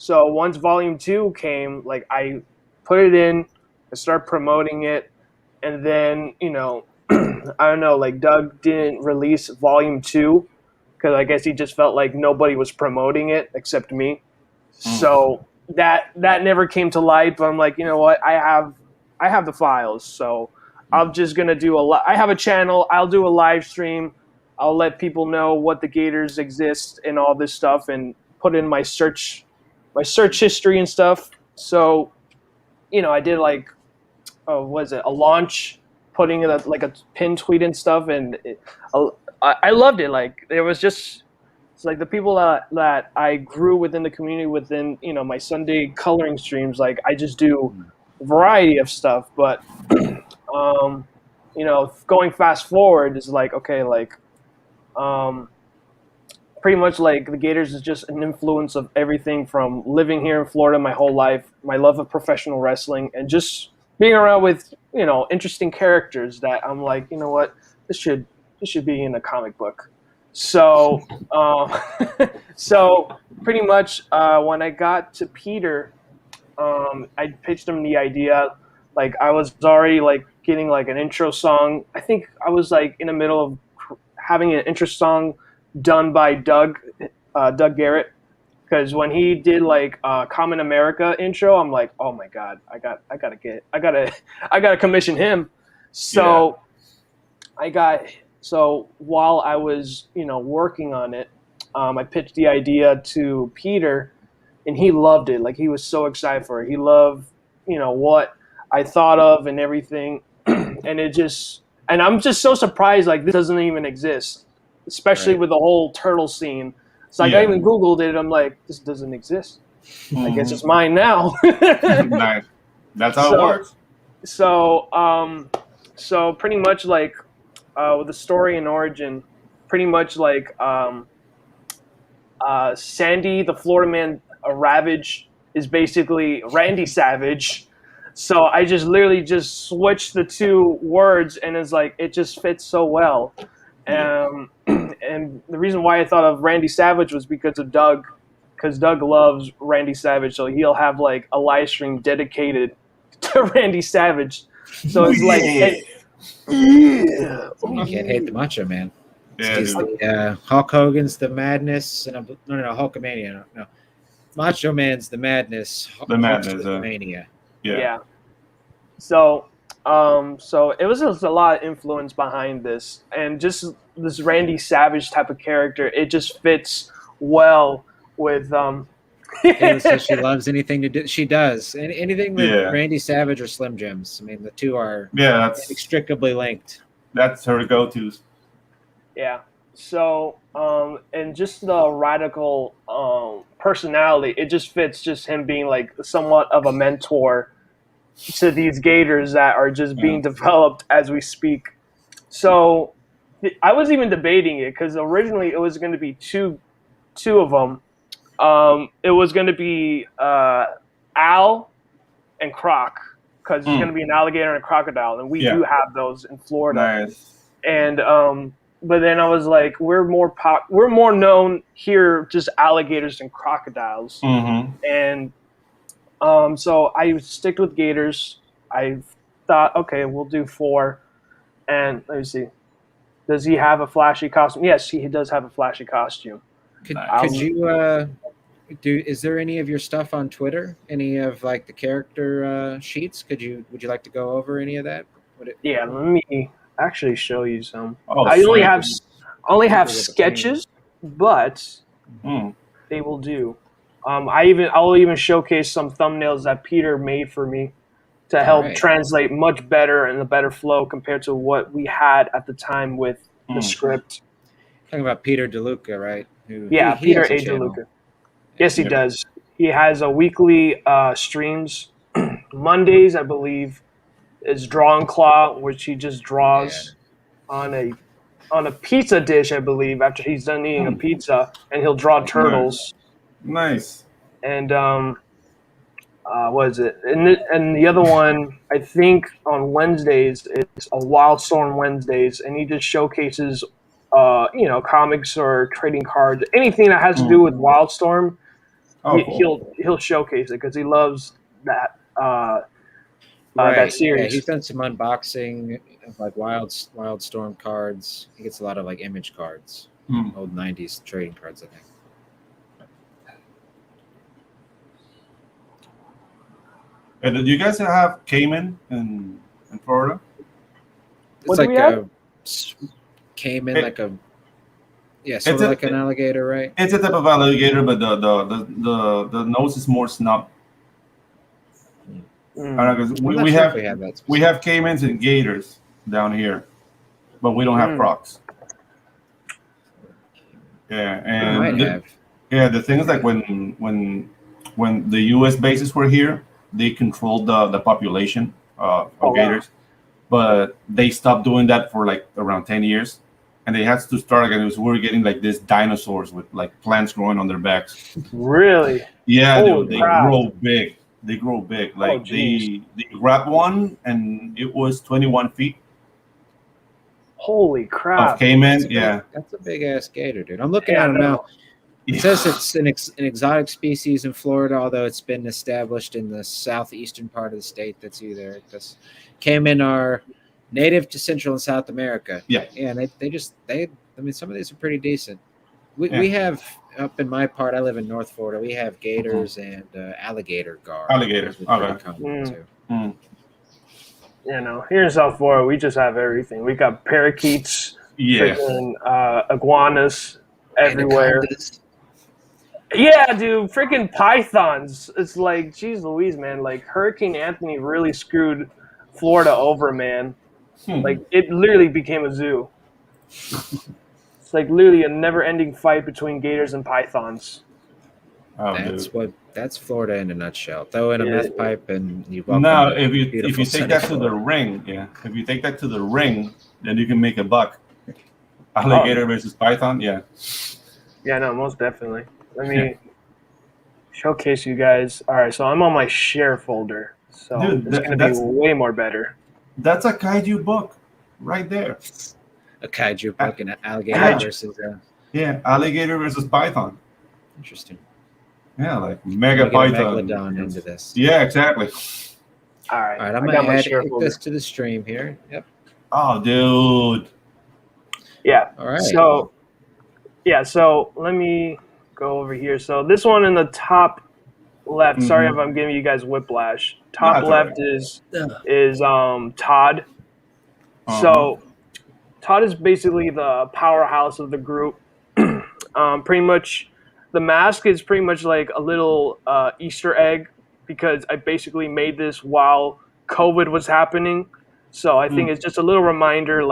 So once volume 2 came, like I put it in, I started promoting it, and then I don't know, like Doug didn't release volume 2 because I guess he just felt like nobody was promoting it except me. So that never came to light. But I'm like, you know what, I have the files, so I'm just gonna do I have a channel. I'll do a live stream. I'll let people know what the Gators exist and all this stuff, and put in my search history and stuff. So, I did like, a launch, putting in like a pin tweet and stuff, and I loved it. Like it's like the people that I grew within the community, within my Sunday coloring streams. Like I just do a variety of stuff, but going fast forward is like, okay, like pretty much like the Gators is just an influence of everything from living here in Florida my whole life, my love of professional wrestling, and just being around with interesting characters that I'm like, you know what, this should be in a comic book. So so pretty much when I got to Peter, I pitched him the idea. Like I was already like getting like an intro song. I think I was like in the middle of having an intro song done by Doug Garrett, because when he did like Common America intro, I'm like, oh my god, I gotta commission him. So so while I was working on it, I pitched the idea to Peter, and he loved it. Like he was so excited for it. He loved what I thought of and everything, and I'm just so surprised. Like this doesn't even exist, especially with the whole turtle scene. So I even Googled it. I'm like, this doesn't exist. I guess it's mine now. Nice. That's how it works. So pretty much like with the story and origin, pretty much like Sandy, the Florida Man, Ravage, is basically Randy Savage. So I just literally just switched the 2 words, and it's like it just fits so well. And the reason why I thought of Randy Savage was because of Doug, because Doug loves Randy Savage, so he'll have like a live stream dedicated to Randy Savage. So it's like, you can't hate the Macho Man. Yeah, Hulk Hogan's the madness, and no, Hulkamania. No, Macho Man's the madness. The madness, the mania. Yeah. So it was just a lot of influence behind this, and just this Randy Savage type of character. It just fits well with. Kayla says she loves anything to do. She does anything with Randy Savage or Slim Jims. I mean, the two are inextricably linked. That's her go-tos. Yeah. So and just the radical personality, it just fits. Just him being like somewhat of a mentor to these gators that are just being developed as we speak. So I was even debating it because originally it was going to be two of them. It was going to be Al and Croc because it's going to be an alligator and a crocodile, and we do have those in Florida. Nice. And but then I was like, we're more known here just alligators and crocodiles, and so I sticked with gators. I thought, okay, we'll do 4, and let me see. Does he have a flashy costume? Yes, he does have a flashy costume. Could you is there any of your stuff on Twitter? Any of like the character sheets? Would you like to go over any of that? Yeah, let me actually show you some. Oh, I only have sketches, but they will do. I'll even showcase some thumbnails that Peter made for me to help translate much better and a better flow compared to what we had at the time with the script. Talking about Peter DeLuca, right? Peter A. DeLuca. Yes, he does. He has a weekly streams. Mondays, I believe, is Draw and Claw, which he just draws on a pizza dish, I believe, after he's done eating a pizza, and he'll draw turtles. Nice. And what is it? And the other one, I think on Wednesdays, it's a Wildstorm Wednesdays, and he just showcases, comics or trading cards, anything that has to do with Wildstorm. He'll showcase it because he loves that that series. Yeah, he's done some unboxing of like Wildstorm cards. He gets a lot of like image cards, old '90s trading cards, I think. And do you guys have caiman in Florida? What do we have? Caiman, like a sort of like an alligator, right? It's a type of alligator, but the nose is more snub. We have caimans and gators down here, but we don't have crocs. Yeah, and the thing is like when the U.S. bases were here, they controlled the population of gators, but they stopped doing that for like around 10 years. And they had to start again. We were getting like these dinosaurs with like plants growing on their backs. Really? Yeah, they grow big. They grow big. Like they grabbed one and it was 21 feet. Holy crap! Of caiman, that's a big ass gator, dude. I'm looking at him now. It says it's an exotic species in Florida, although it's been established in the southeastern part of the state. Caiman are native to Central and South America. Yeah. And I mean, some of these are pretty decent. We have, up in my part, I live in North Florida, we have gators and alligator guard. Alligators. Okay. Here in South Florida, we just have everything. We got parakeets, freaking, iguanas everywhere. Anacondas. Yeah, dude, freaking pythons. It's like, geez Louise, man. Like, Hurricane Anthony really screwed Florida over, man. Like, it literally became a zoo. It's like literally a never-ending fight between gators and pythons. That's Florida in a nutshell. Throw in a meth pipe and you welcome. Now, if you take that to the ring, if you take that to the ring, then you can make a buck. Alligator versus python, Yeah, no, most definitely. Let me showcase you guys. All right, so I'm on my share folder, so it's going to be way more better. That's a kaiju book right there. A kaiju book and an alligator versus alligator versus python. Interesting. Yeah, like mega python. Megalodon into this. Yeah, exactly. All right, I'm going to add this to the stream here. Yep. Oh, dude. Yeah. All right. So let me go over here. So this one in the top left. Sorry if I'm giving you guys whiplash. Top left is Todd. So Todd is basically the powerhouse of the group. Pretty much, the mask is pretty much like a little Easter egg because I basically made this while COVID was happening. So I think it's just a little reminder,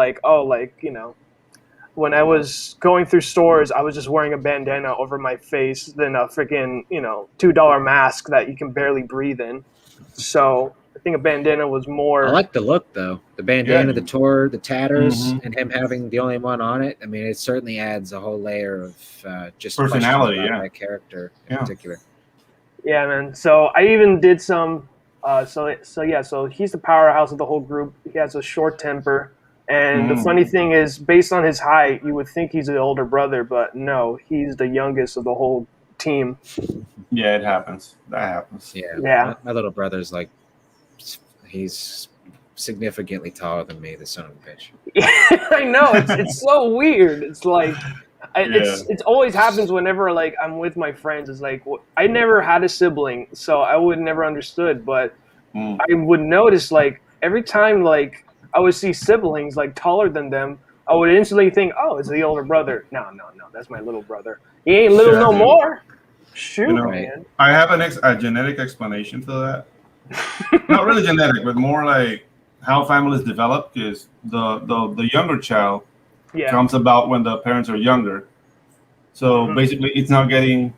when I was going through stores, I was just wearing a bandana over my face, then a freaking, $2 mask that you can barely breathe in. So think a bandana was more. I like the look though. The bandana, the tour, the tatters, Mhm. and him having the only one on it. I mean, it certainly adds a whole layer of just Personality, questions about yeah. that character in Yeah. particular. Yeah, man. So I even did some. So he's the powerhouse of the whole group. He has a short temper, and the funny thing is, based on his height, you would think he's the older brother, but no, he's the youngest of the whole team. Yeah, it happens. That happens. Yeah. Yeah. My little brother's like, he's significantly taller than me. The son of a bitch. I know it's so weird. It's like it's always happens whenever like I'm with my friends. It's like I never had a sibling, so I would never understood. But I would notice like every time like I would see siblings like taller than them, I would instantly think, oh, it's the older brother. No, that's my little brother. He ain't little no more. Shoot, man. I have a genetic explanation for that. Not really genetic, but more like how families develop. Is the younger child comes about when the parents are younger. So basically, it's not getting.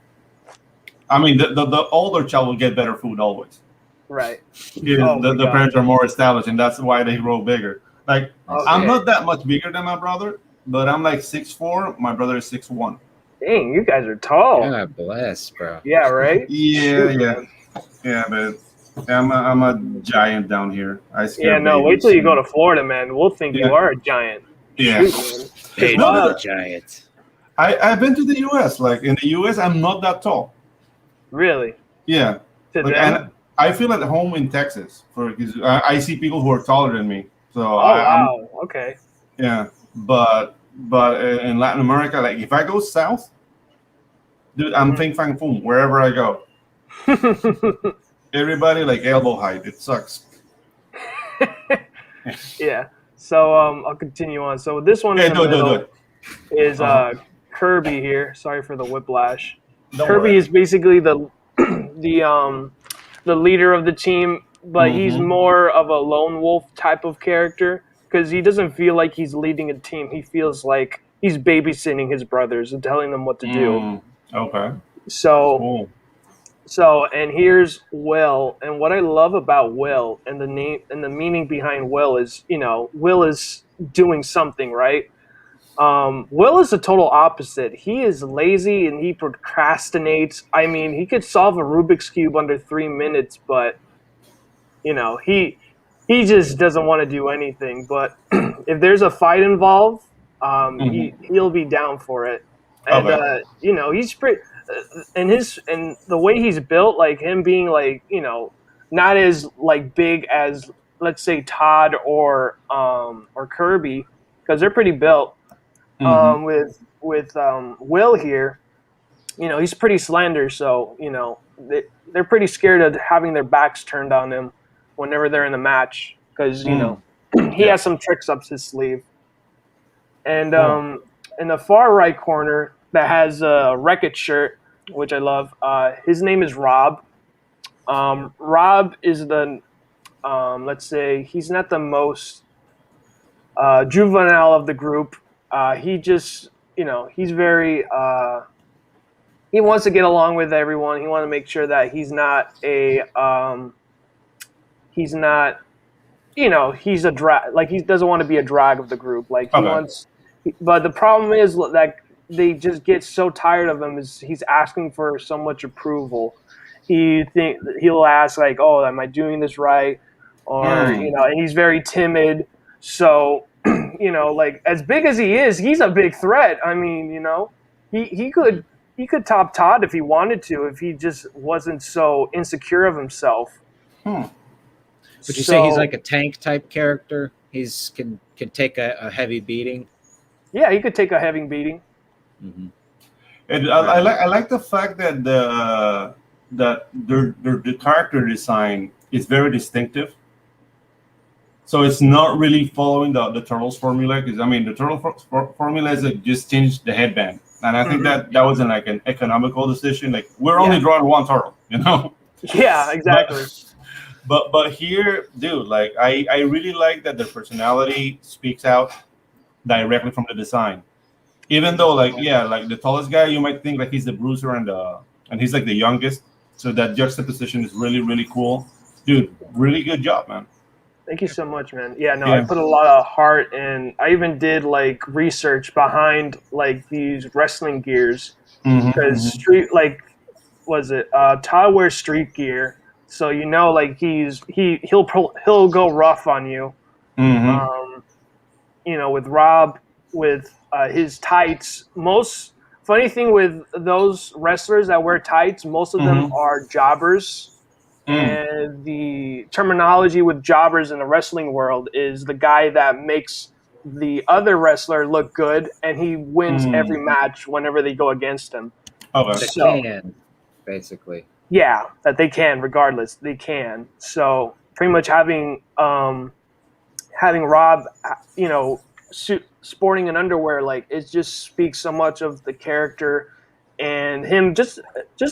I mean, the older child will get better food always. Right. Because the parents are more established, and that's why they grow bigger. Like I'm not that much bigger than my brother, but I'm like 6'4". My brother is 6'1". Dang, you guys are tall. God bless, bro. Yeah, right. Yeah, but I'm a giant down here. I scare no, wait babies. till you go to Florida, man. We'll think you are a giant. Yeah. Shoot, Hey, No, giant. I've been to the U.S. Like in the U.S., I'm not that tall. Really? Yeah. To Like, them? and I feel at home in Texas because I see people who are taller than me. So wow. Okay. Yeah, but in Latin America, like if I go south, dude, I'm Fing Fang Foom wherever I go. Everybody like elbow height. It sucks. Yeah. So I'll continue on. So this one in the middle is Kirby here. Sorry for the whiplash. Kirby is basically the leader of the team, but he's more of a lone wolf type of character because he doesn't feel like he's leading a team. He feels like he's babysitting his brothers and telling them what to do. Okay. So Cool. And here's Will, and what I love about Will and the name and the meaning behind Will is, Will is doing something, right? Will is the total opposite. He is lazy and he procrastinates. I mean, he could solve a Rubik's Cube under 3 minutes, but he just doesn't want to do anything. But if there's a fight involved, he'll be down for it. And he's pretty. And the way he's built, like him being like not as like big as let's say Todd or Kirby, because they're pretty built. With Will here, he's pretty slender, so they're pretty scared of having their backs turned on him whenever they're in the match because he has some tricks up his sleeve. And in the far right corner that has a Wreck-It shirt, which I love, his name is Rob. Rob is the let's say he's not the most juvenile of the group. He just, he's very, he wants to get along with everyone. He wants to make sure that he's not he's a drag, like he doesn't want to be a drag of the group. Like he wants, but the problem is that they just get so tired of him is he's asking for so much approval. He'll ask like, oh, am I doing this right? Or, and he's very timid. So, like as big as he is, he's a big threat. I mean, he could top Todd if he wanted to, if he just wasn't so insecure of himself. Would you say he's like a tank type character? He's can take a heavy beating. Yeah, he could take a heavy beating. Mm-hmm. And I like the fact that the character design is very distinctive. So it's not really following the Turtles formula, because I mean the Turtle formula is just change the headband, and I think that was an economical decision. Like we're only drawing one turtle, Yeah, exactly. But here, dude, like I really like that the personality speaks out directly from the design. Even though like the tallest guy, you might think like he's the bruiser and he's like the youngest, so that juxtaposition is really really cool. dude, really good job, man. Thank you so much, man. Yeah, no, Yeah. I put a lot of heart and I even did like research behind like these wrestling gears because street like was it Todd wears street gear, so you know like he'll go rough on you. Um, you know, with Rob with his tights. Most funny thing with those wrestlers that wear tights, most of them are jobbers. And the terminology with jobbers in the wrestling world is the guy that makes the other wrestler look good and he wins every match whenever they go against him. Okay. The So, can, basically. yeah, that they can regardless. They can. So pretty much having Rob, you know, sporting an underwear, like it just speaks so much of the character and him just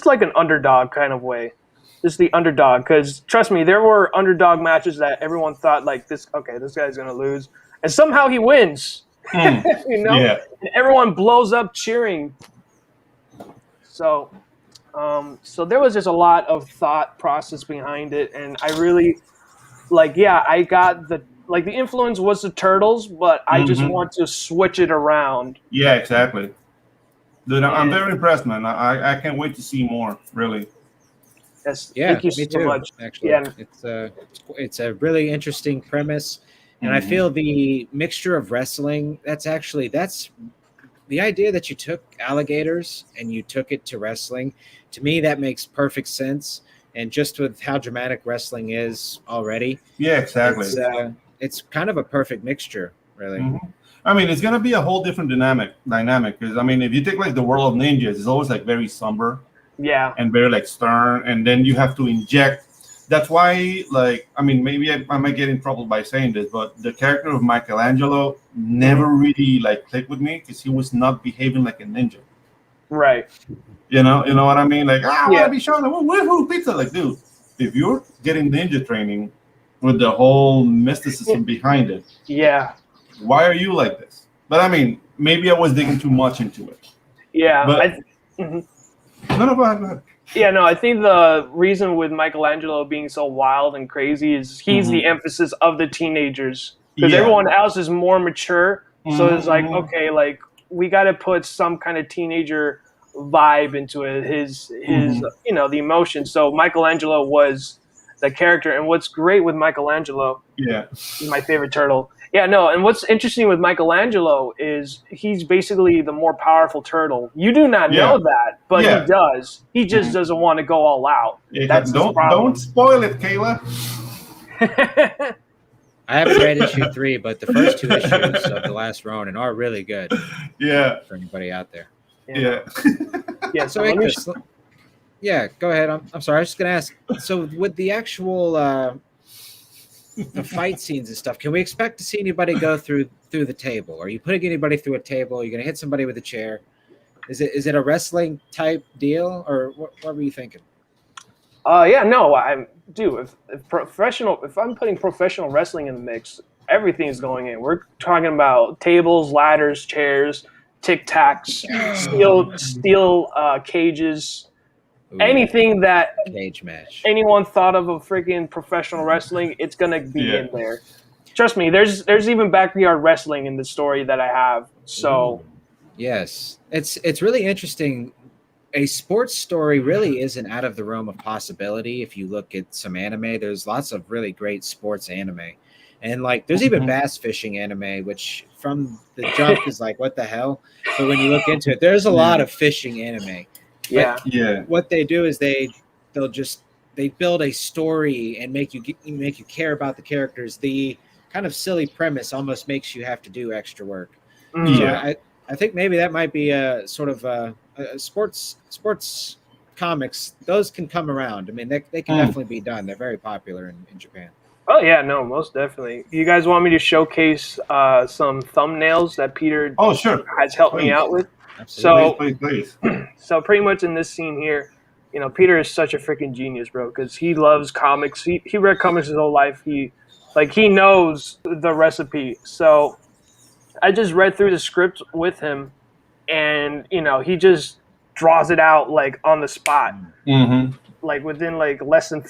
like an underdog kind of way. Just the underdog, because trust me, there were underdog matches that everyone thought like this guy's gonna lose, and somehow he wins. You know, Yeah. and everyone blows up cheering. So, so there was just a lot of thought process behind it, and I really like. Yeah, I got the influence was the Turtles, but I just want to switch it around. Yeah, exactly. Dude, I'm And- very impressed, man. I can't wait to see more. Really. Yes, Yeah, thank you me so too. much. Actually, Yeah. it's a really interesting premise, and I feel the mixture of wrestling. That's the idea that you took alligators and you took it to wrestling. To me, that makes perfect sense. And just with how dramatic wrestling is already, Yeah, exactly. It's kind of a perfect mixture, really. I mean, it's gonna be a whole different dynamic because I mean, if you take like the world of ninjas, it's always like very somber. Yeah. And very like stern, and then you have to inject. That's why, like, I mean, maybe I might get in trouble by saying this, but the character of Michelangelo never really like clicked with me because he was not behaving like a ninja. Right. You know what I mean? Like, I want Yeah. to be shown woohoo pizza. Like, dude, if you're getting ninja training with the whole mysticism behind it, Yeah. why are you like this? But I mean, maybe I was digging too much into it. Yeah. But no, go ahead. Yeah, no, I think the reason with Michelangelo being so wild and crazy is he's the emphasis of the teenagers because everyone else is more mature. So it's like, okay, like we got to put some kind of teenager vibe into it. His you know, the emotion. So Michelangelo was the character, and what's great with Michelangelo, he's my favorite turtle. Yeah, no, and what's interesting with Michelangelo is he's basically the more powerful turtle. You do not know that, but he does. He just doesn't want to go all out. That's don't spoil it, Kayla. I haven't read issue 3, but the first 2 issues of The Last Ronin are really good. Yeah. For anybody out there. Yeah. Yeah. So yeah, go ahead. I'm sorry. I was just gonna ask. So with the actual the fight scenes and stuff, can we expect to see anybody go through the table? Are you putting anybody through a table? Are you gonna hit somebody with a chair? Is it a wrestling type deal, or what were you thinking? Yeah, no, if I'm putting professional wrestling in the mix, everything is going in. We're talking about tables, ladders, chairs, tic tacs, steel cages, anything that cage match anyone thought of freaking professional wrestling, it's gonna be in there. Trust me, there's even backyard wrestling in the story that I have. So yes, it's really interesting. A sports story really isn't out of the realm of possibility. If you look at some anime, there's lots of really great sports anime. And like there's even bass fishing anime, which from the jump is like, what the hell? But when you look into it, there's a lot of fishing anime. Yeah. What they do is they build a story and make you care about the characters. The kind of silly premise almost makes you have to do extra work. So I think maybe that might be a sort of a sports comics. Those can come around. I mean, they can definitely be done. They're very popular in Japan. Oh yeah, no, most definitely. You guys want me to showcase some thumbnails that Peter has helped me out with? Absolutely. So, please. So pretty much in this scene here, you know, Peter is such a freaking genius, bro, because he loves comics. He read comics his whole life. He knows the recipe. So I just read through the script with him, and you know, he just draws it out like on the spot, like within like less than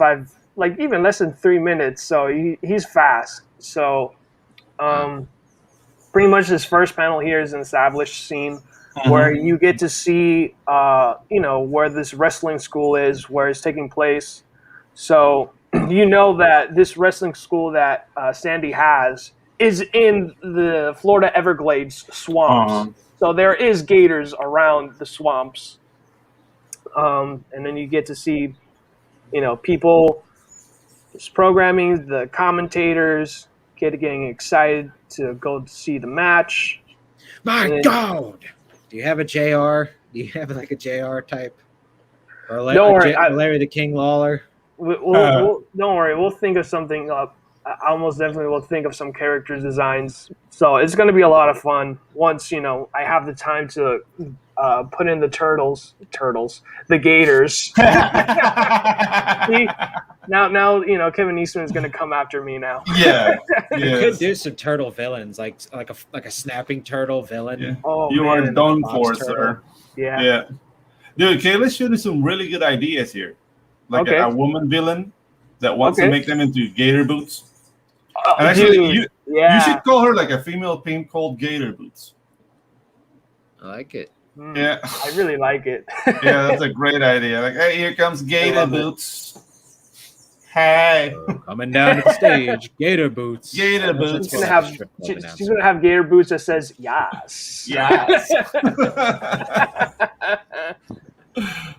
like even less than 3 minutes. So he's fast. So pretty much this first panel here is an established scene where you get to see, where this wrestling school is, where it's taking place. So you know that this wrestling school that Sandy has is in the Florida Everglades swamps. So there is gators around the swamps. And then you get to see, people, just programming, the commentators, getting excited to go see the match. My God! Do you have a JR? Do you have like a JR type? Or Don't worry, Larry the King Lawler? We'll don't worry. We'll think of something up. I almost definitely will think of some character designs. So it's going to be a lot of fun once, I have the time to put in the the gators. See? Now, Kevin Eastman is going to come after me now. Yeah. You could do some turtle villains, like a snapping turtle villain. Yeah. Oh, you man. are done for, Turtle. sir. Yeah. Dude, okay, let's show you some really good ideas here. Like a woman villain that wants to make them into gator boots. And actually, you should call her like a female pimp called Gator Boots. I like it. Yeah. I really like it. Yeah, that's a great idea. Like, hey, here comes Gator Boots. Hey. Coming down to the stage, Gator Boots. Gator Boots. She's gonna have Gator Boots that says yes. Yes.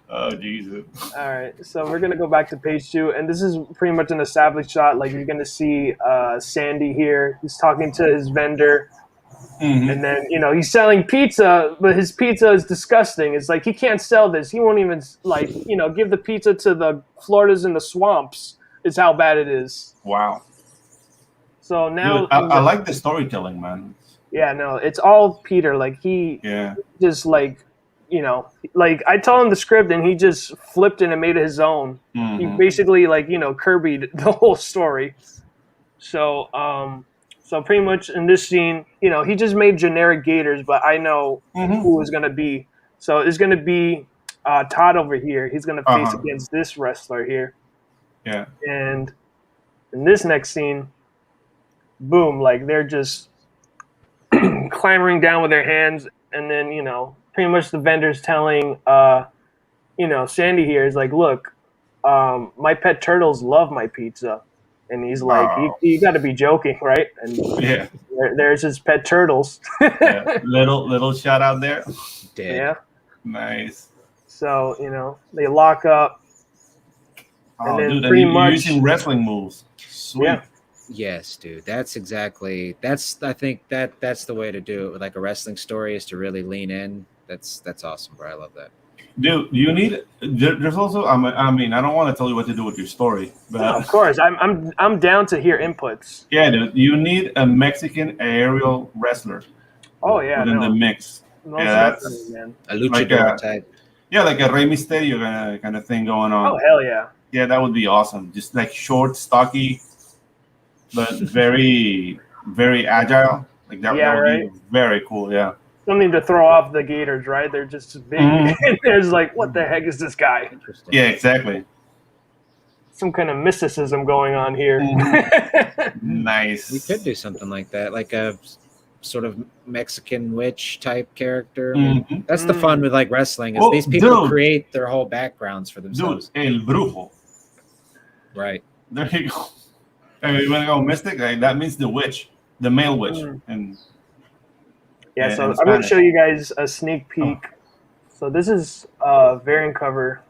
Oh, Jesus. All right, so we're going to go back to page 2, and this is pretty much an established shot. Like, you're going to see Sandy here. He's talking to his vendor, and then, he's selling pizza, but his pizza is disgusting. It's like, he can't sell this. He won't even, give the pizza to the Floridas in the swamps. It's how bad it is. Wow. So now... Dude, I like the storytelling, man. Yeah, no, it's all Peter. Like, he just, I told him the script and he just flipped it and made it his own. He basically Kirby'd the whole story. So so pretty much in this scene, he just made generic gators, but I know who it's gonna be. So it's gonna be Todd over here. He's gonna face against this wrestler here. Yeah. And in this next scene, boom, they're just clambering down with their hands, and then pretty much the vendor's telling, Sandy here is like, look, my pet turtles love my pizza. And he's like, you got to be joking, right? And there's his pet turtles. Little shout out there. Dead. Yeah. Nice. So, they lock up. Oh, and then dude, pretty you're much using wrestling moves. Sweet. Yeah. Yes, dude. I think that's the way to do it with like a wrestling story, is to really lean in. That's awesome, bro. I love that. Dude, there's also, I don't want to tell you what to do with your story, but of course, I'm down to hear inputs. Yeah, dude, you need a Mexican aerial wrestler. Oh yeah, within the mix. That's man. A luchador type. Yeah, like a Rey Mysterio kind of thing going on. Oh hell yeah. Yeah, that would be awesome. Just like short, stocky, but very, very agile. Like that, that would be very cool. Yeah. Something to throw off the gators, right? They're just big. There's like, what the heck is this guy? Interesting. Yeah, exactly. Some kind of mysticism going on here. Nice. We could do something like that, like a sort of Mexican witch type character. That's the fun with like wrestling, is these people create their whole backgrounds for themselves. Dude, El Brujo. Right. There you go. And you want to go mystic? Like, that means the witch, the male witch. And yeah, so I'm going to show you guys a sneak peek. So this is a variant cover.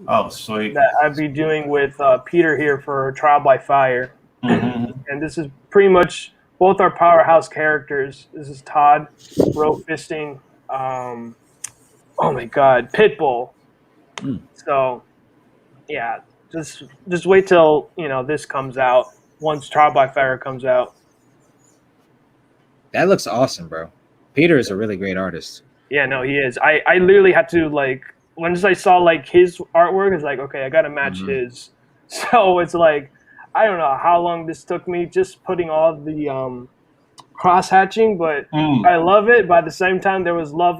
Oh, sweet. That I'd be doing with Peter here for Trial by Fire. And this is pretty much both our powerhouse characters. This is Todd, Bro Fisting, oh my God, Pitbull. So, yeah, just wait till, this comes out, once Trial by Fire comes out. That looks awesome, bro. Peter is a really great artist. Yeah, no, he is. I literally had to, once I saw, his artwork, it's like, okay, I got to match his. So it's like, I don't know how long this took me just putting all the cross-hatching, but I love it. But at the same time, there was love,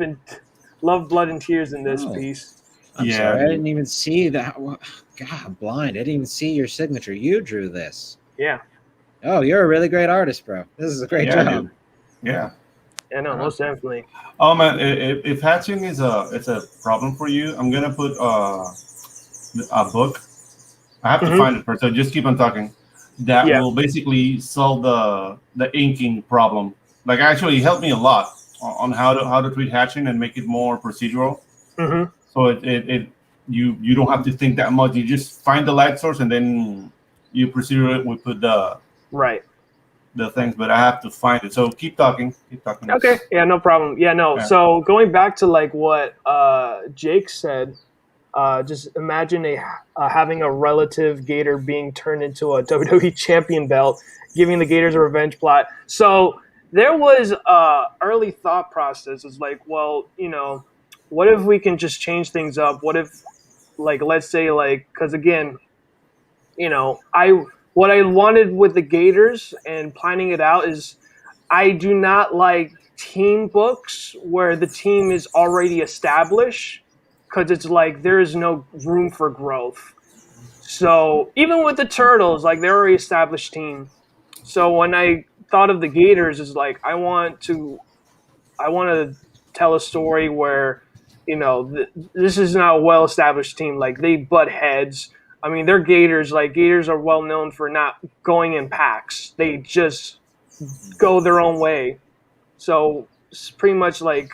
blood, and tears in this piece. I'm sorry, I didn't even see that. God, I'm blind. I didn't even see your signature. You drew this. Yeah. Oh, you're a really great artist, bro. This is a great Yeah, job. dude. Yeah. Yeah, no, most definitely. Oh man, if hatching is a problem for you, I'm gonna put a book. I have to Mhm. find it first. So just keep on talking. That Yeah. will basically solve the inking problem. Like actually helped me a lot on how to treat hatching and make it more procedural. Hmm. So it you don't have to think that much. You just find the light source and then you proceed it. We put Right. the things, but I have to find it. So keep talking. Keep talking. Okay. Yeah, no problem. Yeah, no. Yeah. So going back to like what Jake said, just imagine having a relative Gator being turned into a WWE champion belt, giving the Gators a revenge plot. So there was early thought process. It's like, well, what if we can just change things up? What if, like, let's say, like, because again, I what I wanted with the Gators and planning it out is I do not like team books where the team is already established because it's like there is no room for growth. So even with the Turtles, like they're already established team. So when I thought of the Gators, is like I want to tell a story where this is not a well established team. Like they butt heads. I mean, they're Gators. Like Gators are well known for not going in packs. They just go their own way. So it's pretty much like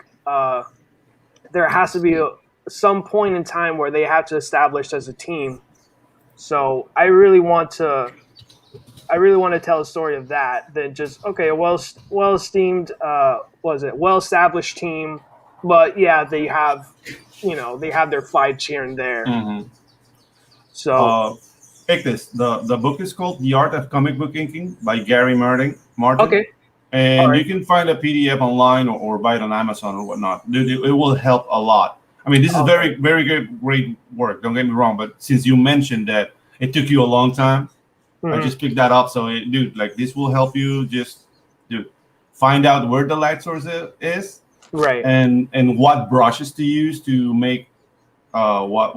there has to be some point in time where they have to establish as a team. So I really want to tell a story of that than just okay, a well esteemed was it well established team, but yeah, they have their fights here and there. Mm-hmm. So Take this. The book is called The Art of Comic Book Inking by Gary Martin. okay, all And right, you can find a PDF online or buy it on Amazon or whatnot. Dude, it will help a lot. I mean, this is okay. very, very good, great work. Don't get me wrong, but since you mentioned that it took you a long time, I Mhm. just picked that up. So, dude, like this will help you just, dude, find out where the light source is Right, and what brushes to use to make what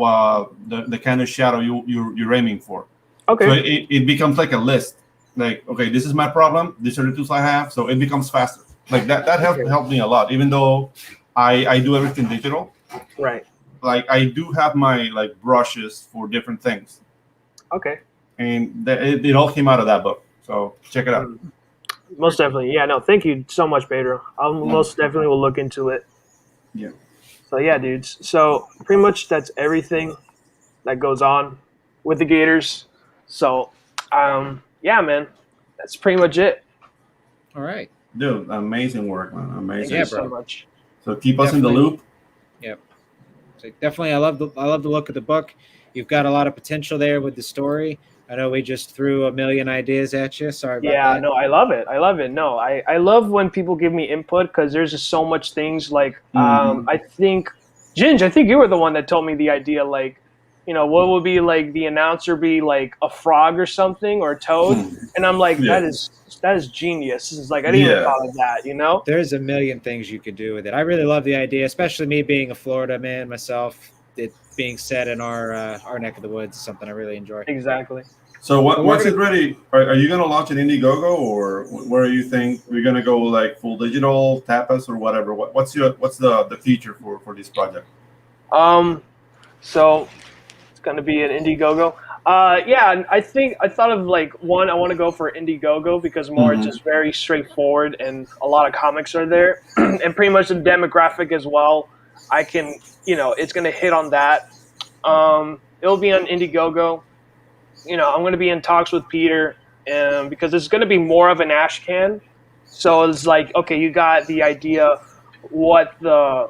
the kind of shadow you're aiming for. So okay, it becomes like a list. Like, okay, this is my problem. These are the tools I have. So it becomes faster. Like that okay, helped me a lot. Even though I do everything digital, right, like I do have my like brushes for different things, okay. and it all came out of that book. So check it out. Mm. Most definitely, yeah. No, thank you so much, Pedro. I most definitely will look into it. Yeah. So yeah, dudes. So pretty much that's everything that goes on with the Gators. So, yeah, man, that's pretty much it. All right. Dude, amazing work, man. Thank Amazing. you Yeah, so bro. much. So keep us in the Definitely. loop. Yep. So definitely, I love the look of the book. You've got a lot of potential there with the story. I know we just threw a million ideas at you. Sorry about Yeah, that. no, I love it. I love it. No, I love when people give me input because there's just so much things like Mhm. I think Ginge, I think you were the one that told me the idea like what would be like the announcer be like a frog or something or a toad, and I'm like Yeah. that is genius. This is like I didn't even Yeah. thought of that. There's a million things you could do with it. I really love the idea, especially me being a Florida man myself. It being set in our neck of the woods is something I really enjoy. Exactly. So But we're once it's gonna ready, are you gonna launch an Indiegogo or where you think we're gonna go like full digital, tapas or whatever? What's the future for this project? So it's gonna be an Indiegogo. Yeah, I think I thought of like one. I want to go for Indiegogo because more it's Mm-hmm. just very straightforward and a lot of comics are there, and pretty much the demographic as well. I can, it's gonna hit on that. It'll be on Indiegogo. I'm going to be in talks with Peter, because it's going to be more of an ash can. So it's like, okay, you got the idea what the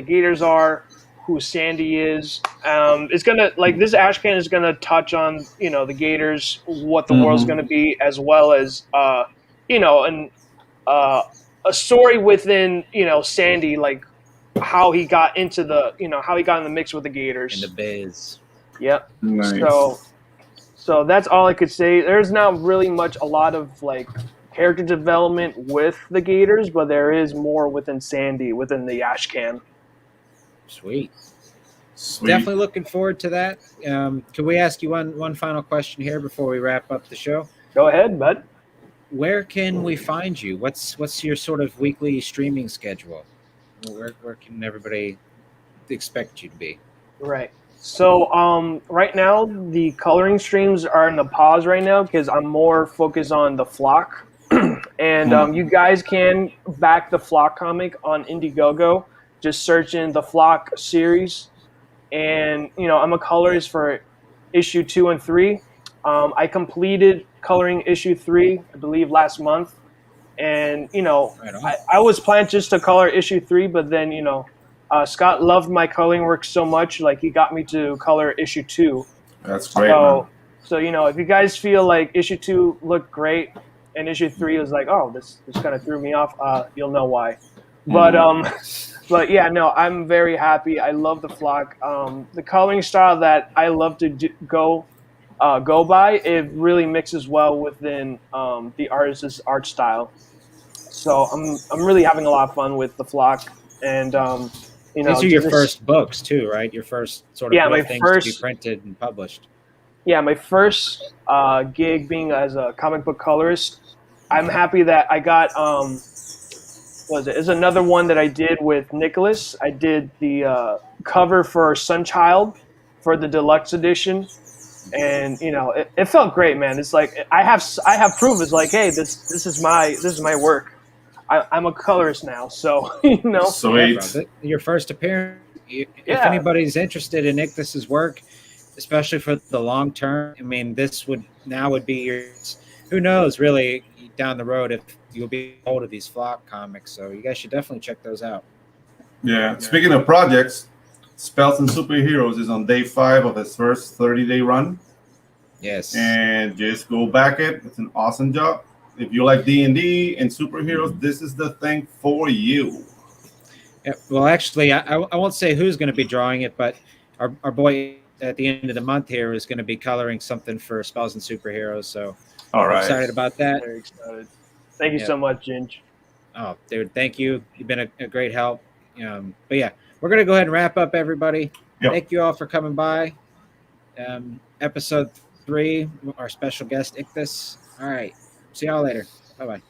Gators are, who Sandy is. It's gonna like this ash can is gonna touch on the Gators, what the world's Mm-hmm. gonna be, as well as and uh, a story within Sandy, like how he got into how he got in the mix with the in Gators. the biz. Yep. Nice. So that's all I could say. There's not really a lot of like character development with the Gators, but there is more within Sandy, within the Ash Can. Sweet. Sweet. Definitely looking forward to that. Can we ask you one final question here before we wrap up the show? Go ahead, bud. Where can we find you? What's your sort of weekly streaming schedule? Where can everybody expect you to be? Right. So right now the coloring streams are in the pause right now because I'm more focused on the Flock, and you guys can back the Flock comic on Indiegogo. Just search in the Flock series, and I'm a colorist for issue 2 and 3. I completed coloring issue 3, I believe, last month, and Right on. I was planning just to color issue 3, but then Scott loved my coloring work so much, like he got me to color issue 2. That's great, man. So if you guys feel like issue 2 looked great and issue 3 was like, oh, this kind of threw me off, you'll know why. But yeah, no, I'm very happy. I love the Flock. The coloring style that I love to go by, it really mixes well within the artist's art style. So I'm really having a lot of fun with the Flock, and These are your first books too, right? Your first sort of my things first, to be printed and published. Yeah, my first gig being as a comic book colorist. I'm happy that I got is another one that I did with Nicholas. I did the cover for Sunchild for the deluxe edition, and it felt great, man. It's like I have proof. It's like, hey, this is my work. I'm a colorist now, so Sweet. Your first appearance. If anybody's interested in Ichthy5's work, especially for the long term, I mean, this would be your. Who knows, really, down the road if you'll be hold of these Flock comics. So you guys should definitely check those out. Yeah. Speaking of projects, Spells and Superheroes is on day 5 of its first 30-day run. Yes. And just go back it. It's an awesome job. If you like D&D and superheroes, this is the thing for you. Yeah, well, actually, I won't say who's going to be drawing it, but our boy at the end of the month here is going to be coloring something for Spells and Superheroes. So all right, I'm excited about that. Very excited. Thank you so much, Ginge. Oh, dude, thank you. You've been a great help. But yeah, we're going to go ahead and wrap up, everybody. Yep. Thank you all for coming by. Episode 3, our special guest, Ichthy5. All right. See y'all later. Bye-bye.